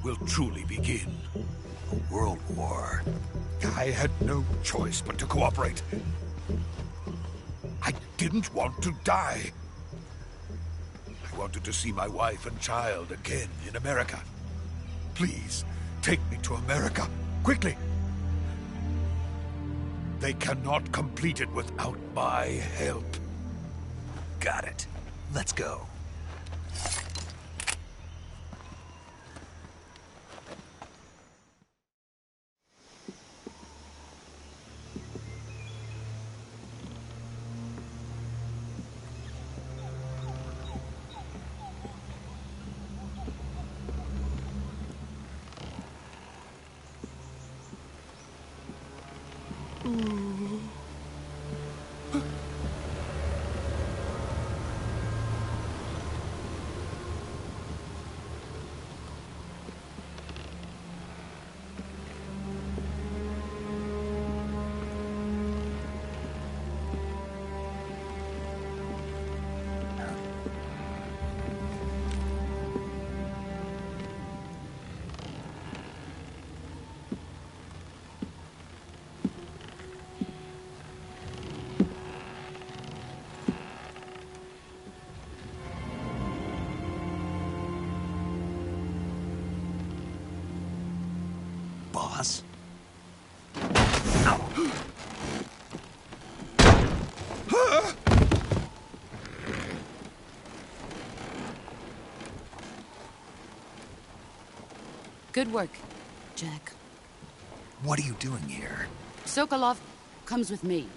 will truly begin. A world war. I had no choice but to cooperate. I didn't want to die. I wanted to see my wife and child again in America. Please, take me to America, quickly. They cannot complete it without my help. Got it. Let's go. boss. Good work, Jack. What are you doing here? Sokolov comes with me.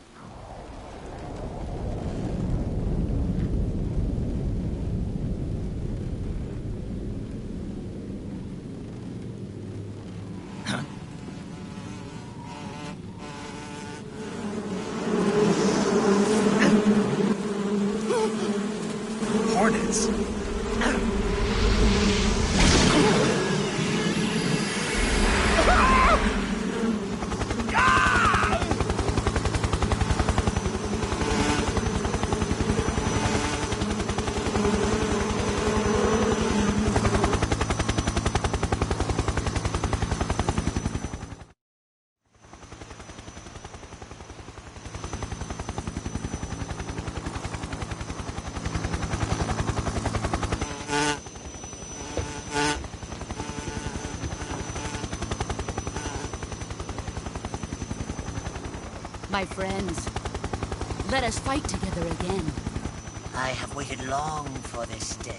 Hornets. My friends, let us fight together again. I have waited long for this day.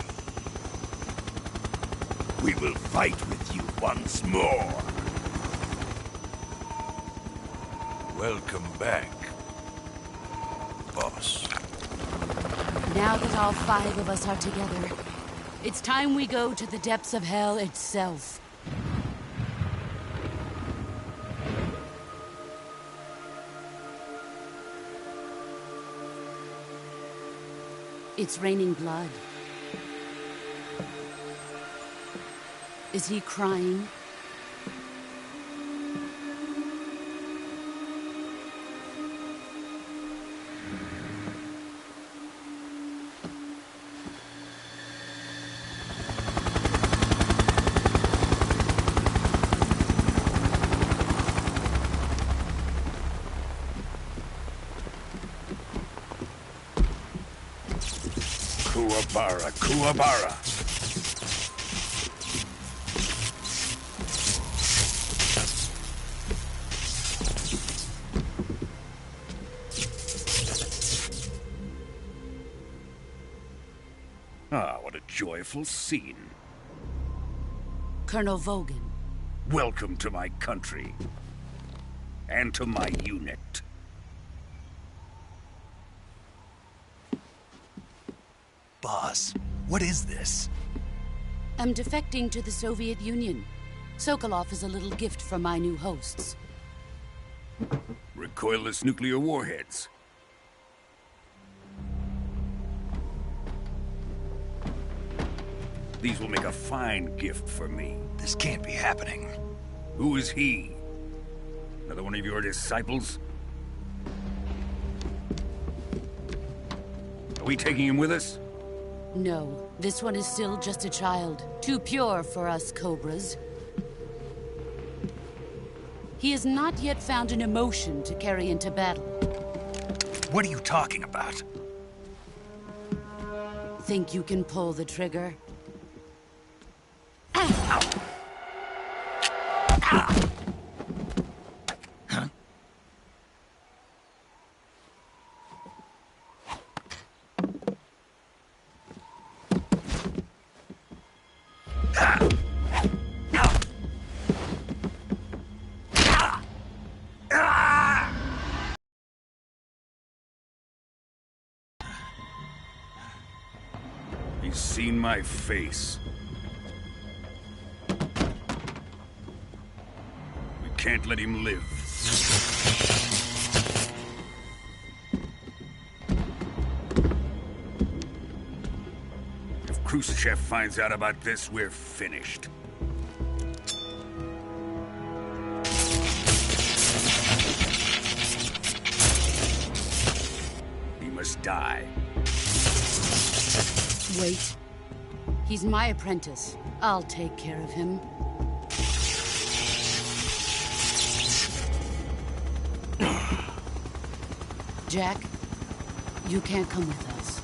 We will fight with you once more. Welcome back, boss. Now that all 5 of us are together, it's time we go to the depths of hell itself. It's raining blood. Is he crying? Kuwabara, Kuwabara. Ah, what a joyful scene. Colonel Vogan. Welcome to my country. And to my unit. Boss, what is this? I'm defecting to the Soviet Union. Sokolov is a little gift from my new hosts. Recoilless nuclear warheads. These will make a fine gift for me. This can't be happening. Who is he? Another one of your disciples? Are we taking him with us? No, this one is still just a child. Too pure for us Cobras. He has not yet found an emotion to carry into battle. What are you talking about? Think you can pull the trigger? He's seen my face. We can't let him live. If Khrushchev finds out about this, we're finished. He must die. Wait. He's my apprentice. I'll take care of him. Jack, you can't come with us.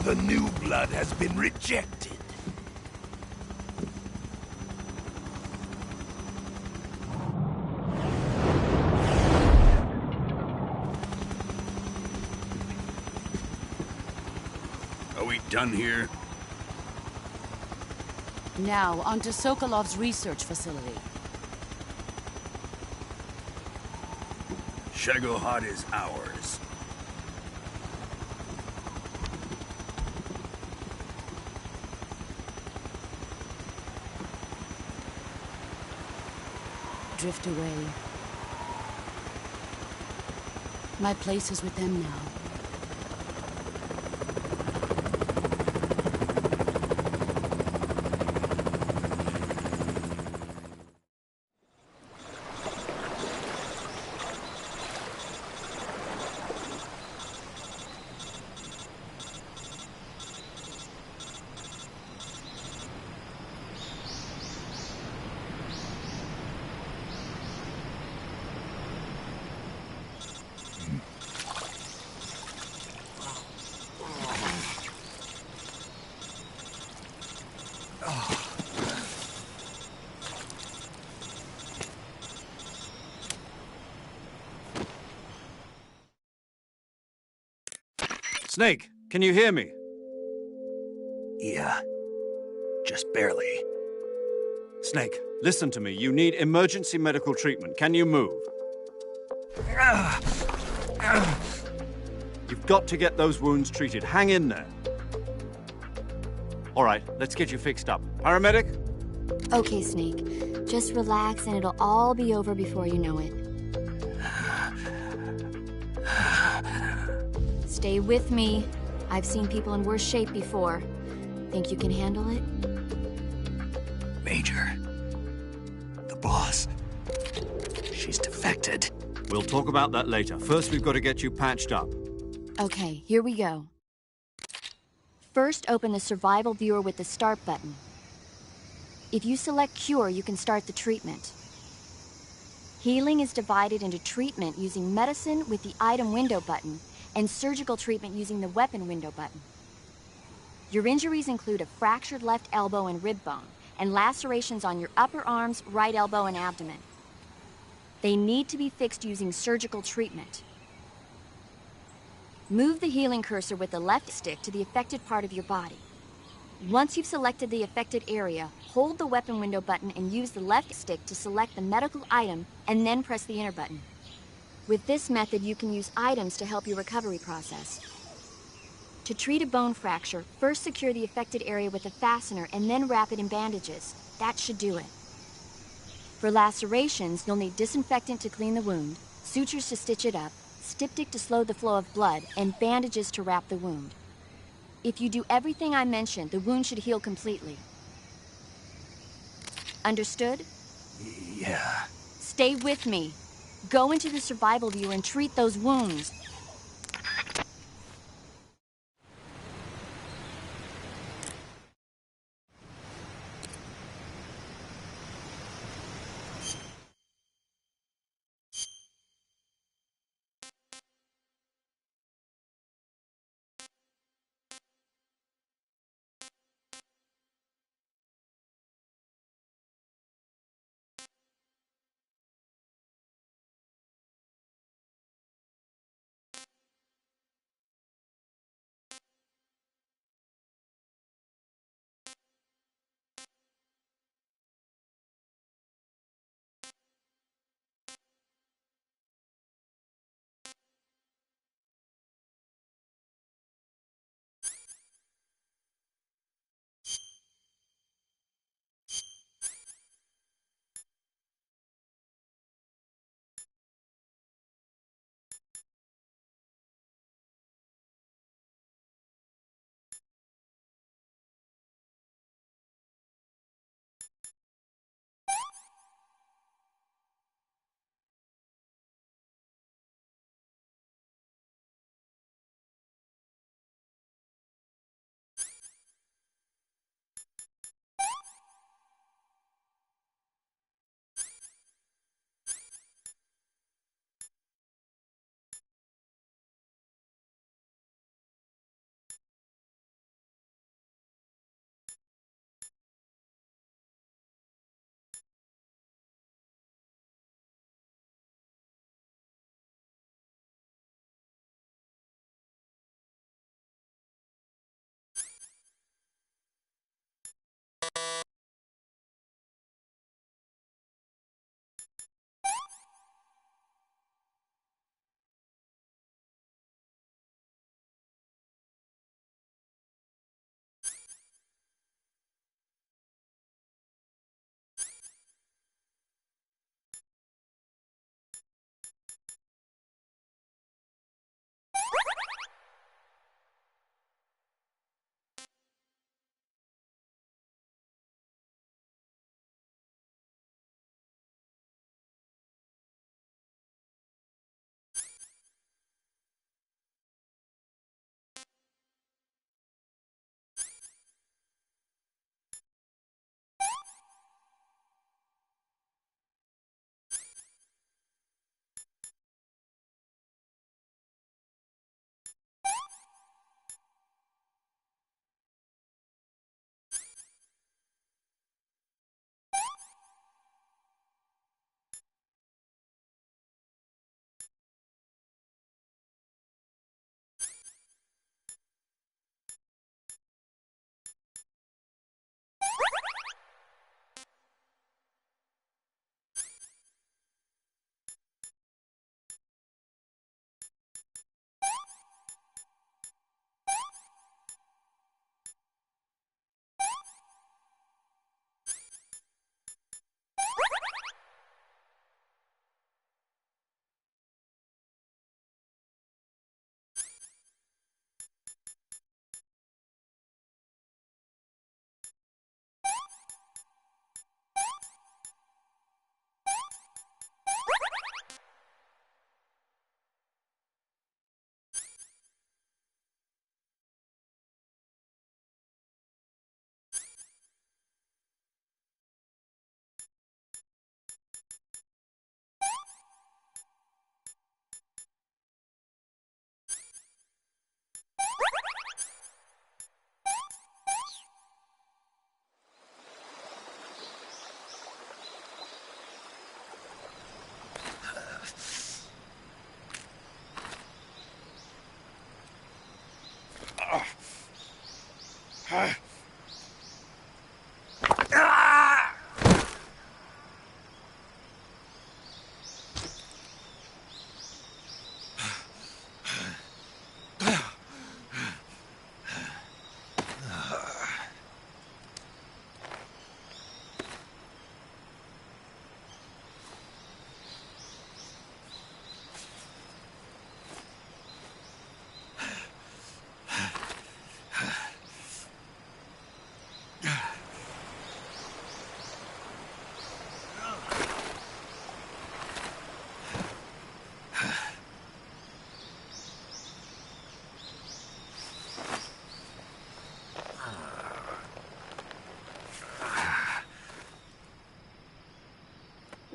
The new blood has been rejected. Are we done here? Now, on to Sokolov's research facility. Shagohod is ours. Drift away. My place is with them now. Snake, can you hear me? Yeah. Just barely. Snake, listen to me. You need emergency medical treatment. Can you move? You've got to get those wounds treated. Hang in there. All right, let's get you fixed up. Paramedic? Okay, Snake. Just relax and it'll all be over before you know it. Stay with me. I've seen people in worse shape before. Think you can handle it? Major. The boss. She's defected. We'll talk about that later. First, we've got to get you patched up. Okay, here we go. First, open the survival viewer with the start button. If you select cure, you can start the treatment. Healing is divided into treatment using medicine with the item window button and surgical treatment using the weapon window button. Your injuries include a fractured left elbow and rib bone, and lacerations on your upper arms, right elbow, and abdomen. They need to be fixed using surgical treatment. Move the healing cursor with the left stick to the affected part of your body. Once you've selected the affected area, hold the weapon window button and use the left stick to select the medical item, and then press the enter button. With this method, you can use items to help your recovery process. To treat a bone fracture, first secure the affected area with a fastener and then wrap it in bandages. That should do it. For lacerations, you'll need disinfectant to clean the wound, sutures to stitch it up, styptic to slow the flow of blood, and bandages to wrap the wound. If you do everything I mentioned, the wound should heal completely. Understood? Yeah. Stay with me. Go into the survival viewer and treat those wounds.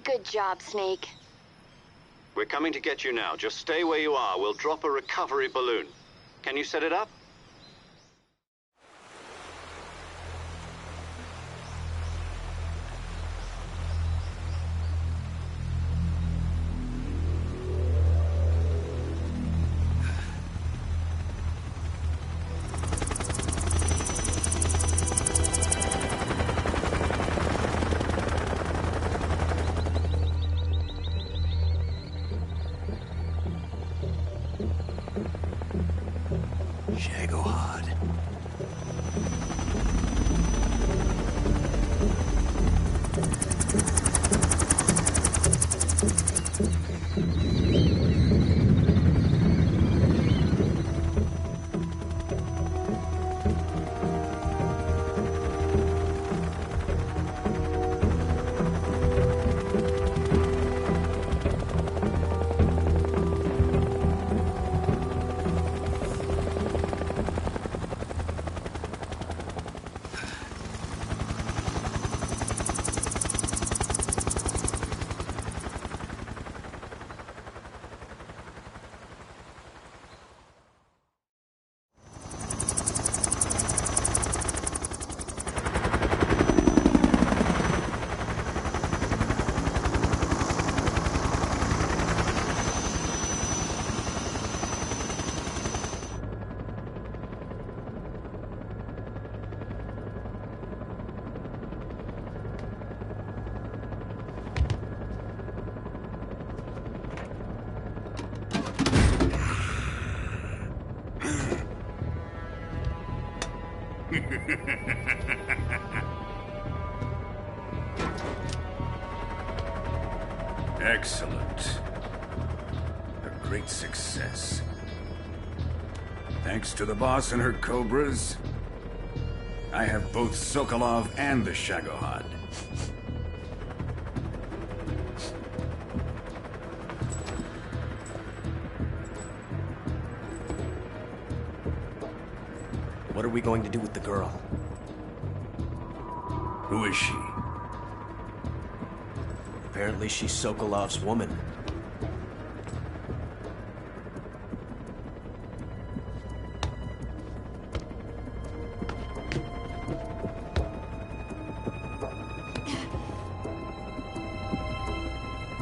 Good job, Snake. We're coming to get you now. Just stay where you are. We'll drop a recovery balloon. Can you set it up? Shagohod. Excellent. A great success. Thanks to the boss and her cobras, I have both Sokolov and the Shagohod. What are we going to do with the girl? Who is she? Apparently she's Sokolov's woman.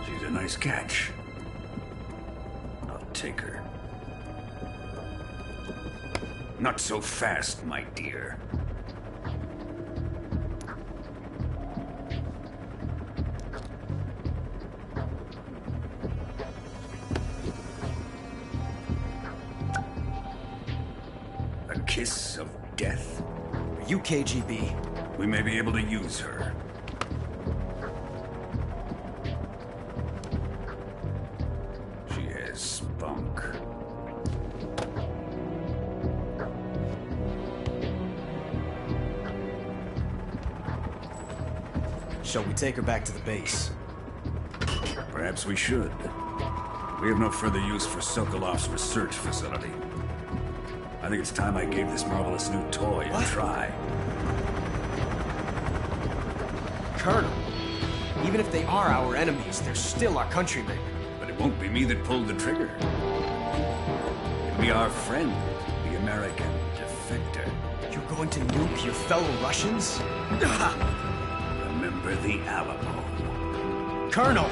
She's a nice catch. I'll take her. Not so fast, my dear. A kiss of death. Are you KGB? We may be able to use her. She has spunk. Shall we take her back to the base? Perhaps we should. We have no further use for Sokolov's research facility. I think it's time I gave this marvelous new toy a try. Colonel, even if they are our enemies, they're still our countrymen. But it won't be me that pulled the trigger. It'll be our friend, the American defector. You're going to nuke your fellow Russians? Remember the Alamo. Colonel!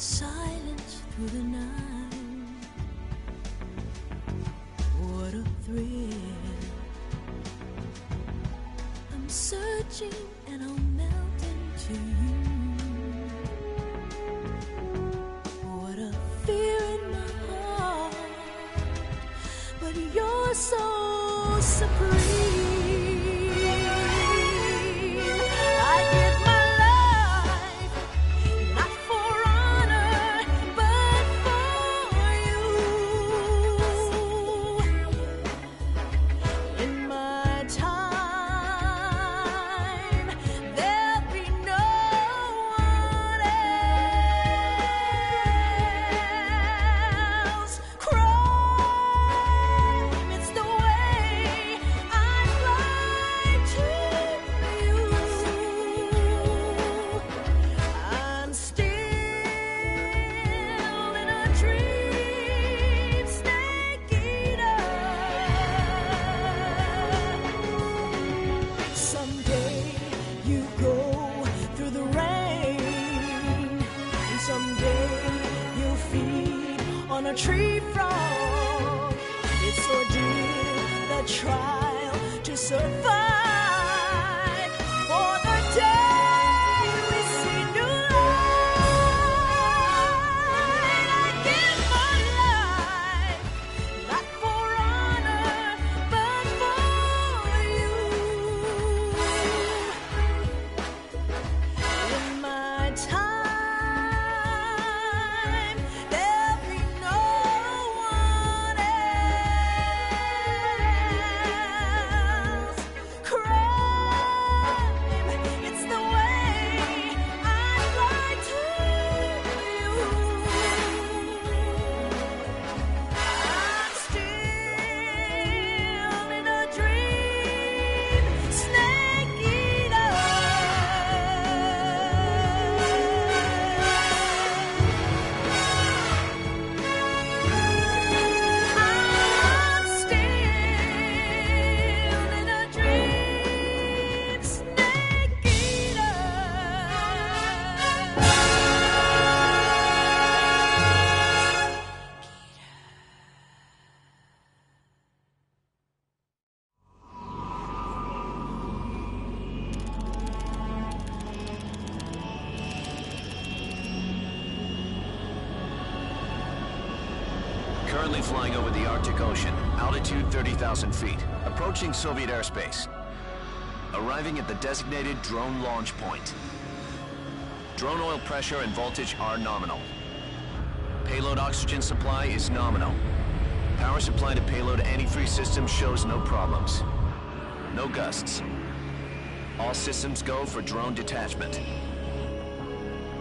Silence through the night. What a thrill. I'm searching and I'll melt into you. What a fear in my heart, but you're so supreme. A tree frog, it's ordeal, the trial to survive. flying over the Arctic Ocean, altitude 30,000 feet, approaching Soviet airspace. Arriving at the designated drone launch point. Drone oil pressure and voltage are nominal. Payload oxygen supply is nominal. Power supply to payload antifreeze system shows no problems. No gusts. All systems go for drone detachment.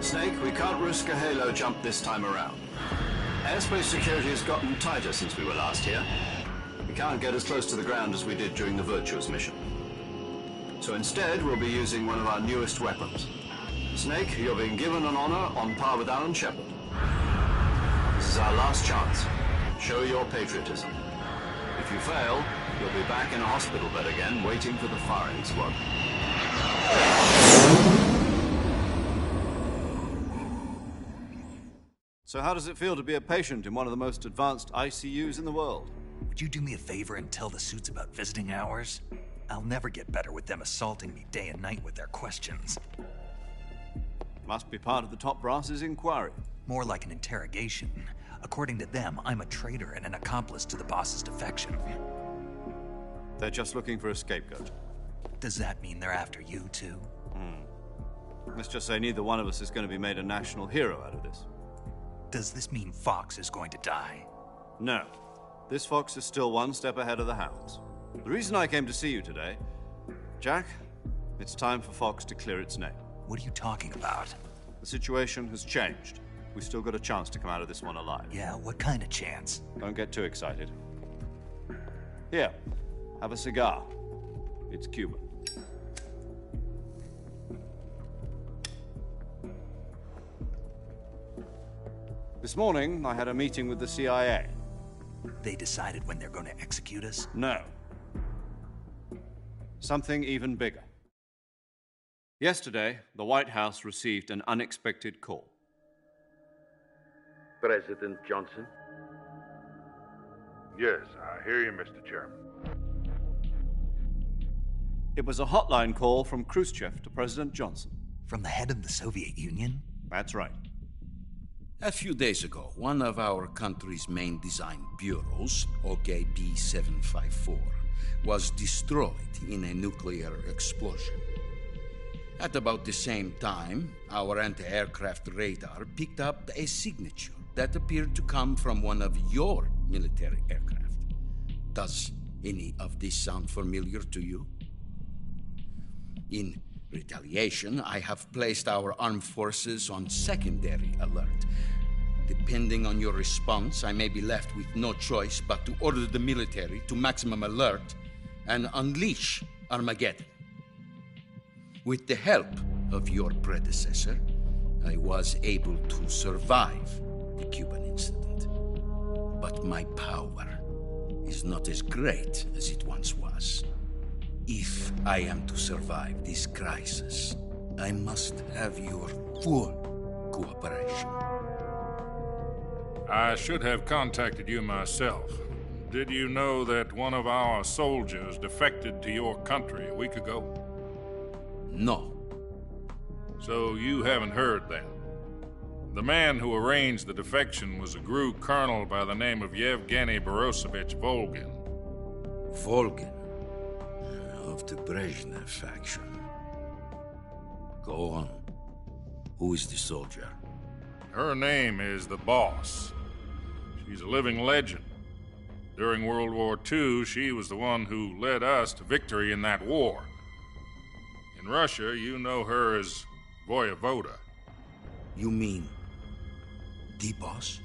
Snake, we can't risk a halo jump this time around. Airspace security has gotten tighter since we were last here. We can't get as close to the ground as we did during the Virtuous mission. So instead, we'll be using one of our newest weapons. Snake, you're being given an honor on par with Alan Shepard. This is our last chance. Show your patriotism. If you fail, you'll be back in a hospital bed again, waiting for the firing squad. So how does it feel to be a patient in one of the most advanced ICUs in the world? Would you do me a favor and tell the suits about visiting hours? I'll never get better with them assaulting me day and night with their questions. Must be part of the top brass's inquiry. More like an interrogation. According to them, I'm a traitor and an accomplice to the boss's defection. They're just looking for a scapegoat. Does that mean they're after you, too? Let's just say neither one of us is going to be made a national hero out of this. Does this mean Fox is going to die? No. This Fox is still one step ahead of the Hounds. The reason I came to see you today, Jack, it's time for Fox to clear its name. What are you talking about? The situation has changed. We've still got a chance to come out of this one alive. Yeah, what kind of chance? Don't get too excited. Here, have a cigar. It's Cuban. This morning, I had a meeting with the CIA. They decided when they're going to execute us? No. Something even bigger. Yesterday, the White House received an unexpected call. President Johnson? Yes, I hear you, Mr. Chairman. It was a hotline call from Khrushchev to President Johnson. From the head of the Soviet Union? That's right. A few days ago, one of our country's main design bureaus, OKB 754, was destroyed in a nuclear explosion. At about the same time, our anti-aircraft radar picked up a signature that appeared to come from one of your military aircraft. Does any of this sound familiar to you? In retaliation, I have placed our armed forces on secondary alert. Depending on your response, I may be left with no choice but to order the military to maximum alert and unleash Armageddon. With the help of your predecessor, I was able to survive the Cuban incident. But my power is not as great as it once was. If I am to survive this crisis, I must have your full cooperation. I should have contacted you myself. Did you know that one of our soldiers defected to your country a week ago? No. So you haven't heard then? The man who arranged the defection was a GRU colonel by the name of Yevgeny Borisovich Volgin. Volgin? Of the Brezhnev faction. Go on. Who is the soldier? Her name is the Boss. She's a living legend. During World War II, she was the one who led us to victory in that war. In Russia, you know her as Voyevoda. You mean the Boss?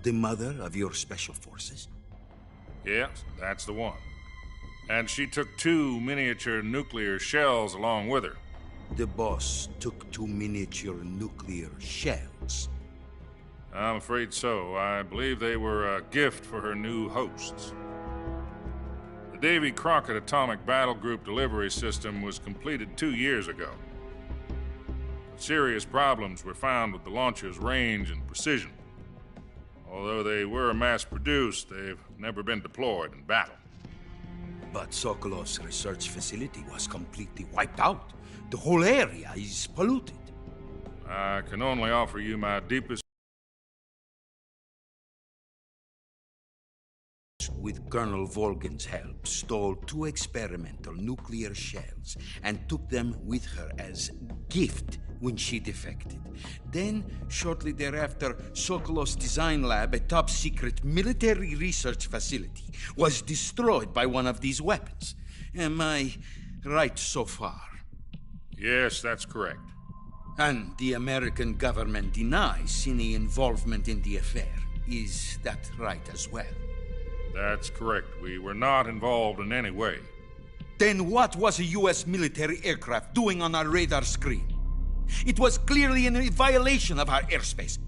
The mother of your special forces? Yes, that's the one. And she took 2 miniature nuclear shells along with her. The Boss took 2 miniature nuclear shells? I'm afraid so. I believe they were a gift for her new hosts. The Davy Crockett Atomic Battle Group delivery system was completed 2 years ago. But serious problems were found with the launcher's range and precision. Although they were mass-produced, they've never been deployed in battle. But Sokolov's research facility was completely wiped out. The whole area is polluted. I can only offer you my deepest with Colonel Volgin's help, stole 2 experimental nuclear shells and took them with her as gift when she defected. Then, shortly thereafter, Sokolov's design lab, a top-secret military research facility, was destroyed by one of these weapons. Am I right so far? Yes, that's correct. And the American government denies any involvement in the affair. Is that right as well? That's correct. We were not involved in any way. Then what was a U.S. military aircraft doing on our radar screen? It was clearly in violation of our airspace.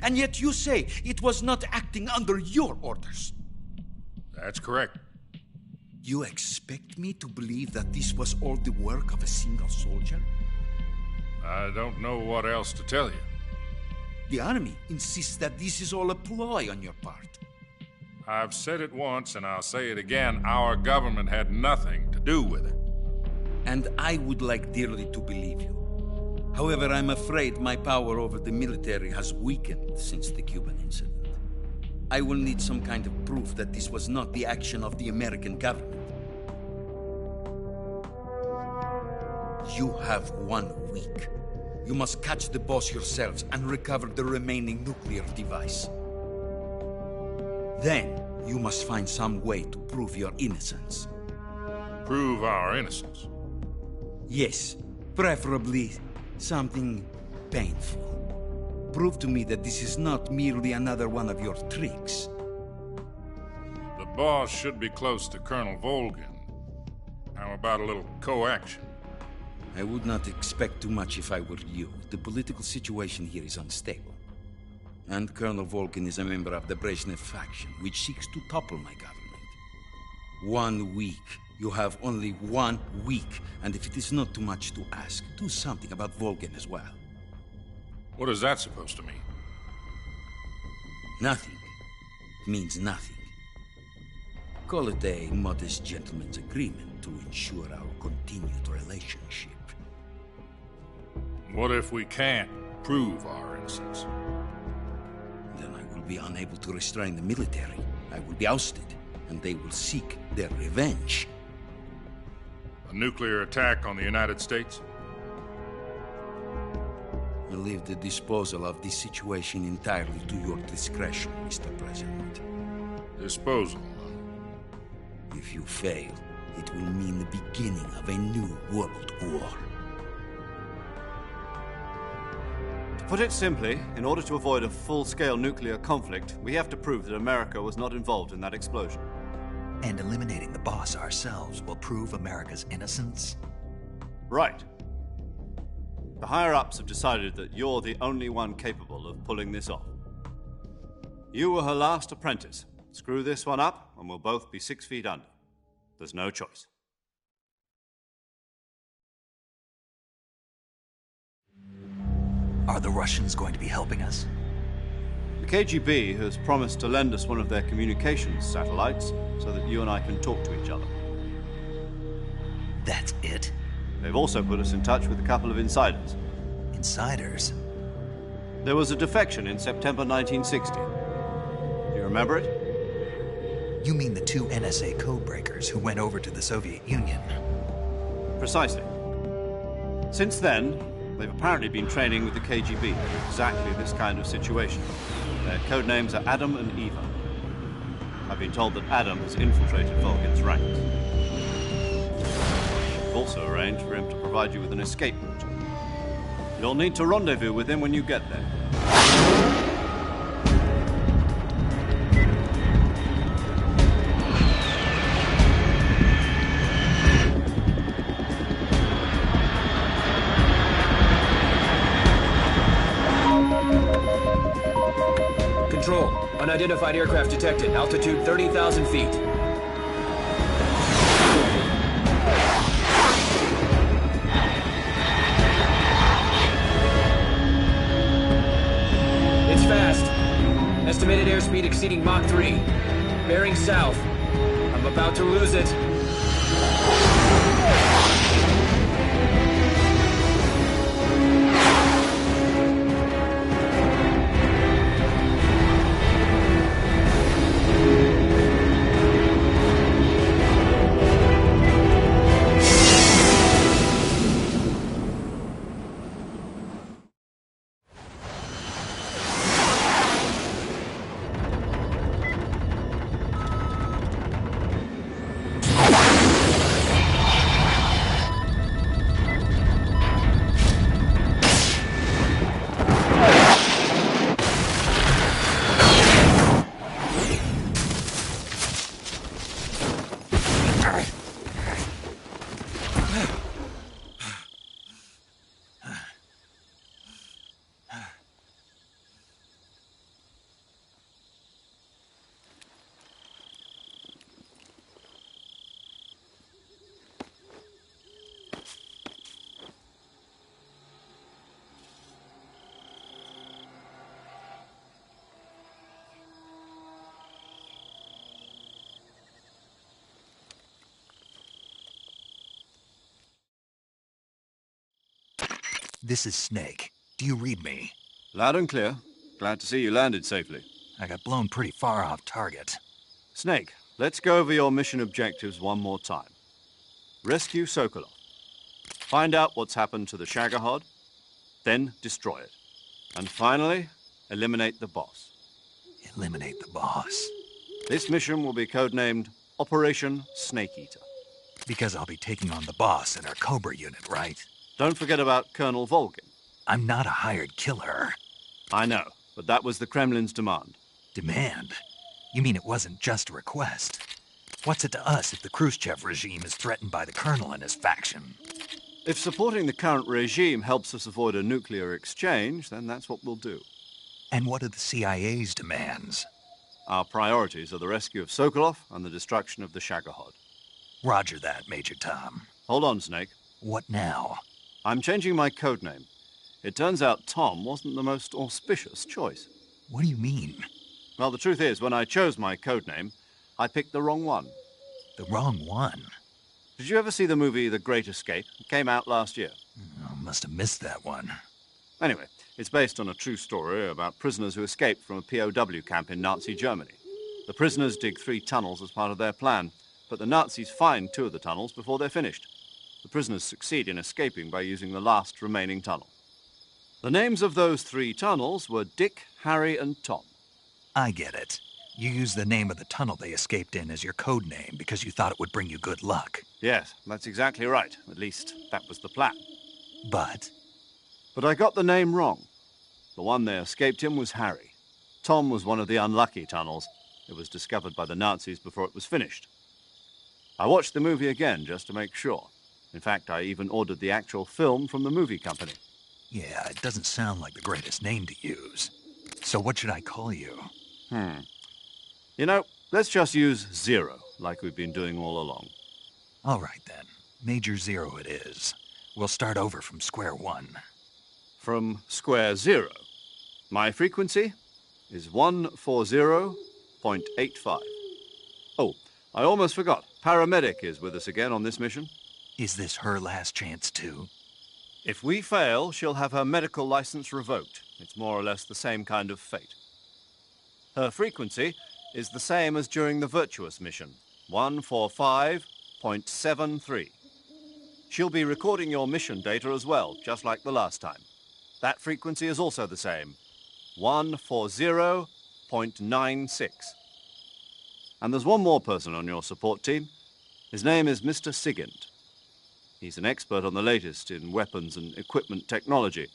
And yet you say it was not acting under your orders. That's correct. You expect me to believe that this was all the work of a single soldier? I don't know what else to tell you. The Army insists that this is all a ploy on your part. I've said it once and I'll say it again. Our government had nothing to do with it. And I would like dearly to believe you. However, I'm afraid my power over the military has weakened since the Cuban incident. I will need some kind of proof that this was not the action of the American government. You have 1 week. You must catch the boss yourselves and recover the remaining nuclear device. Then, you must find some way to prove your innocence. Prove our innocence? Yes, preferably something painful. Prove to me that this is not merely another one of your tricks. The boss should be close to Colonel Volgin. How about a little co-action? I would not expect too much if I were you. The political situation here is unstable. And Colonel Volgin is a member of the Brezhnev faction, which seeks to topple my government. 1 week. You have only 1 week, and if it is not too much to ask, do something about Volgin as well. What is that supposed to mean? Nothing. It means nothing. Call it a modest gentleman's agreement to ensure our continued relationship. What if we can't prove our innocence? Then I will be unable to restrain the military. I will be ousted, and they will seek their revenge. A nuclear attack on the United States? I leave the disposal of this situation entirely to your discretion, Mr. President. Disposal? If you fail, it will mean the beginning of a new world war. To put it simply, in order to avoid a full-scale nuclear conflict, we have to prove that America was not involved in that explosion. And eliminating the boss ourselves will prove America's innocence? Right. The higher-ups have decided that you're the only one capable of pulling this off. You were her last apprentice. Screw this one up, and we'll both be 6 feet under. There's no choice. Are the Russians going to be helping us? The KGB has promised to lend us one of their communications satellites so that you and I can talk to each other. That's it? They've also put us in touch with a couple of insiders. Insiders? There was a defection in September 1960. Do you remember it? You mean the 2 NSA codebreakers who went over to the Soviet Union? Precisely. Since then, they've apparently been training with the KGB for exactly this kind of situation. Their code names are Adam and Eva. I've been told that Adam has infiltrated Volgin's ranks. I've also arranged for him to provide you with an escape route. You'll need to rendezvous with him when you get there. Control. Unidentified aircraft detected. Altitude 30,000 feet. It's fast. Estimated airspeed exceeding Mach 3. Bearing south. I'm about to lose it. This is Snake. Do you read me? Loud and clear. Glad to see you landed safely. I got blown pretty far off target. Snake, let's go over your mission objectives one more time. Rescue Sokolov. Find out what's happened to the Shagohod, then destroy it. And finally, eliminate the boss. Eliminate the boss. This mission will be codenamed Operation Snake Eater. Because I'll be taking on the boss in our Cobra unit, right? Don't forget about Colonel Volgin. I'm not a hired killer. I know, but that was the Kremlin's demand. Demand? You mean it wasn't just a request? What's it to us if the Khrushchev regime is threatened by the Colonel and his faction? If supporting the current regime helps us avoid a nuclear exchange, then that's what we'll do. And what are the CIA's demands? Our priorities are the rescue of Sokolov and the destruction of the Shagohod. Roger that, Major Tom. Hold on, Snake. What now? I'm changing my codename. It turns out Tom wasn't the most auspicious choice. What do you mean? Well, the truth is, when I chose my codename, I picked the wrong one. The wrong one? Did you ever see the movie The Great Escape? It came out last year. Oh, must have missed that one. Anyway, it's based on a true story about prisoners who escaped from a POW camp in Nazi Germany. The prisoners dig 3 tunnels as part of their plan, but the Nazis find 2 of the tunnels before they're finished. The prisoners succeed in escaping by using the last remaining tunnel. The names of those 3 tunnels were Dick, Harry, and Tom. I get it. You used the name of the tunnel they escaped in as your code name because you thought it would bring you good luck. Yes, that's exactly right. At least, that was the plan. But I got the name wrong. The one they escaped in was Harry. Tom was one of the unlucky tunnels. It was discovered by the Nazis before it was finished. I watched the movie again just to make sure. In fact, I even ordered the actual film from the movie company. Yeah, it doesn't sound like the greatest name to use. So what should I call you? You know, let's just use Zero, like we've been doing all along. All right, then. Major Zero it is. We'll start over from square one. From square zero. My frequency is 140.85. Oh, I almost forgot. Paramedic is with us again on this mission. Is this her last chance, too? If we fail, she'll have her medical license revoked. It's more or less the same kind of fate. Her frequency is the same as during the Virtuous mission, 145.73. She'll be recording your mission data as well, just like the last time. That frequency is also the same, 140.96. And there's one more person on your support team. His name is Mr. Sigint. He's an expert on the latest in weapons and equipment technology.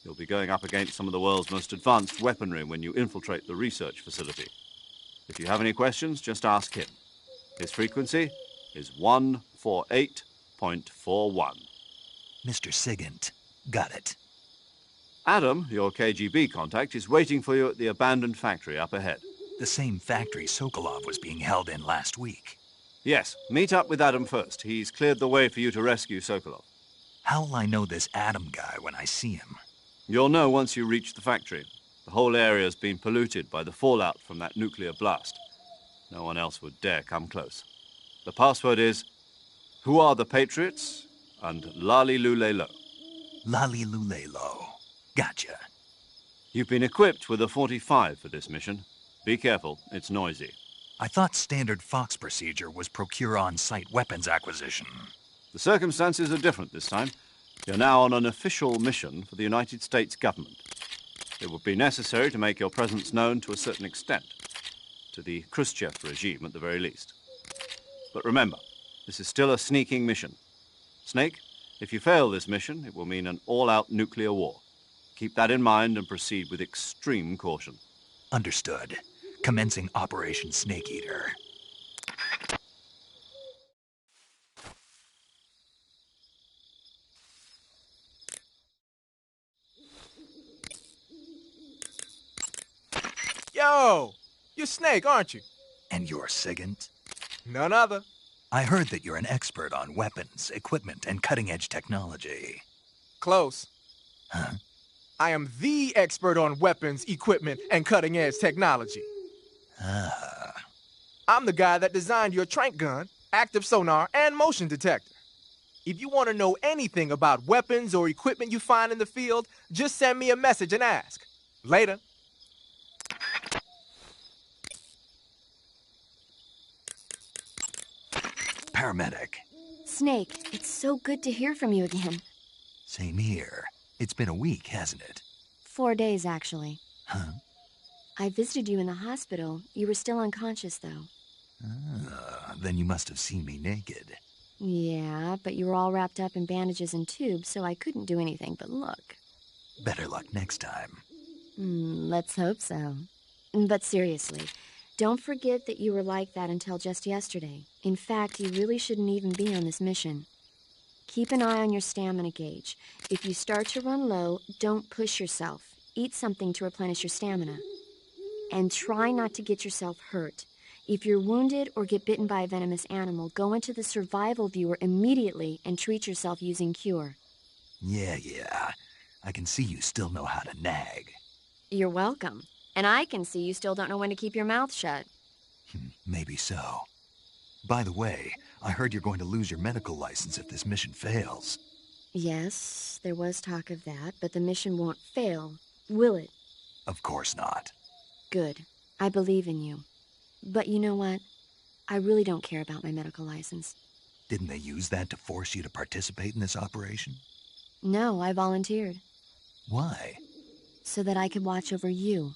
You'll be going up against some of the world's most advanced weaponry when you infiltrate the research facility. If you have any questions, just ask him. His frequency is 148.41. Mr. Sigint. Got it. Adam, your KGB contact, is waiting for you at the abandoned factory up ahead. The same factory Sokolov was being held in last week. Yes, meet up with Adam first. He's cleared the way for you to rescue Sokolov. How will I know this Adam guy when I see him? You'll know once you reach the factory. The whole area's been polluted by the fallout from that nuclear blast. No one else would dare come close. The password is, "Who are the Patriots?" and Lali Lule Lo. Lali Lule Lo. Gotcha. You've been equipped with a 45 for this mission. Be careful, it's noisy. I thought standard Fox procedure was procure on-site weapons acquisition. The circumstances are different this time. You're now on an official mission for the United States government. It would be necessary to make your presence known to a certain extent. To the Khrushchev regime, at the very least. But remember, this is still a sneaking mission. Snake, if you fail this mission, it will mean an all-out nuclear war. Keep that in mind and proceed with extreme caution. Understood. Commencing Operation Snake Eater. Yo! You're Snake, aren't you? And you're Sigint? None other. I heard that you're an expert on weapons, equipment, and cutting-edge technology. Close. Huh? I am the expert on weapons, equipment, and cutting-edge technology. Ah. I'm the guy that designed your trank gun, active sonar, and motion detector. If you want to know anything about weapons or equipment you find in the field, just send me a message and ask. Later. Paramedic. Snake, it's so good to hear from you again. Same here. It's been a week, hasn't it? 4 days, actually. Huh? I visited you in the hospital. You were still unconscious, though. Then you must have seen me naked. Yeah, but you were all wrapped up in bandages and tubes, so I couldn't do anything but look. Better luck next time. Let's hope so. But seriously, don't forget that you were like that until just yesterday. In fact, you really shouldn't even be on this mission. Keep an eye on your stamina gauge. If you start to run low, don't push yourself. Eat something to replenish your stamina. And try not to get yourself hurt. If you're wounded or get bitten by a venomous animal, go into the survival viewer immediately and treat yourself using Cure. Yeah. I can see you still know how to nag. You're welcome. And I can see you still don't know when to keep your mouth shut. Maybe so. By the way, I heard you're going to lose your medical license if this mission fails. Yes, there was talk of that, but the mission won't fail, will it? Of course not. Good. I believe in you. But you know what? I really don't care about my medical license. Didn't they use that to force you to participate in this operation? No, I volunteered. Why? So that I could watch over you.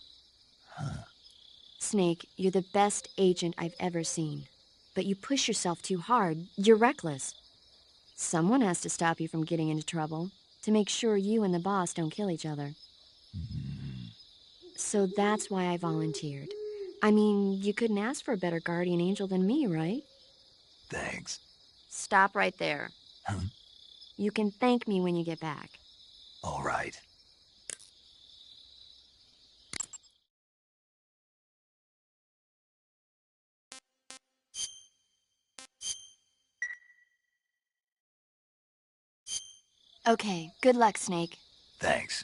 Huh. Snake, you're the best agent I've ever seen. But you push yourself too hard. You're reckless. Someone has to stop you from getting into trouble, to make sure you and the boss don't kill each other. So that's why I volunteered. I mean, you couldn't ask for a better guardian angel than me, right? Thanks. Stop right there. Huh? You can thank me when you get back. All right. Okay, good luck, Snake. Thanks.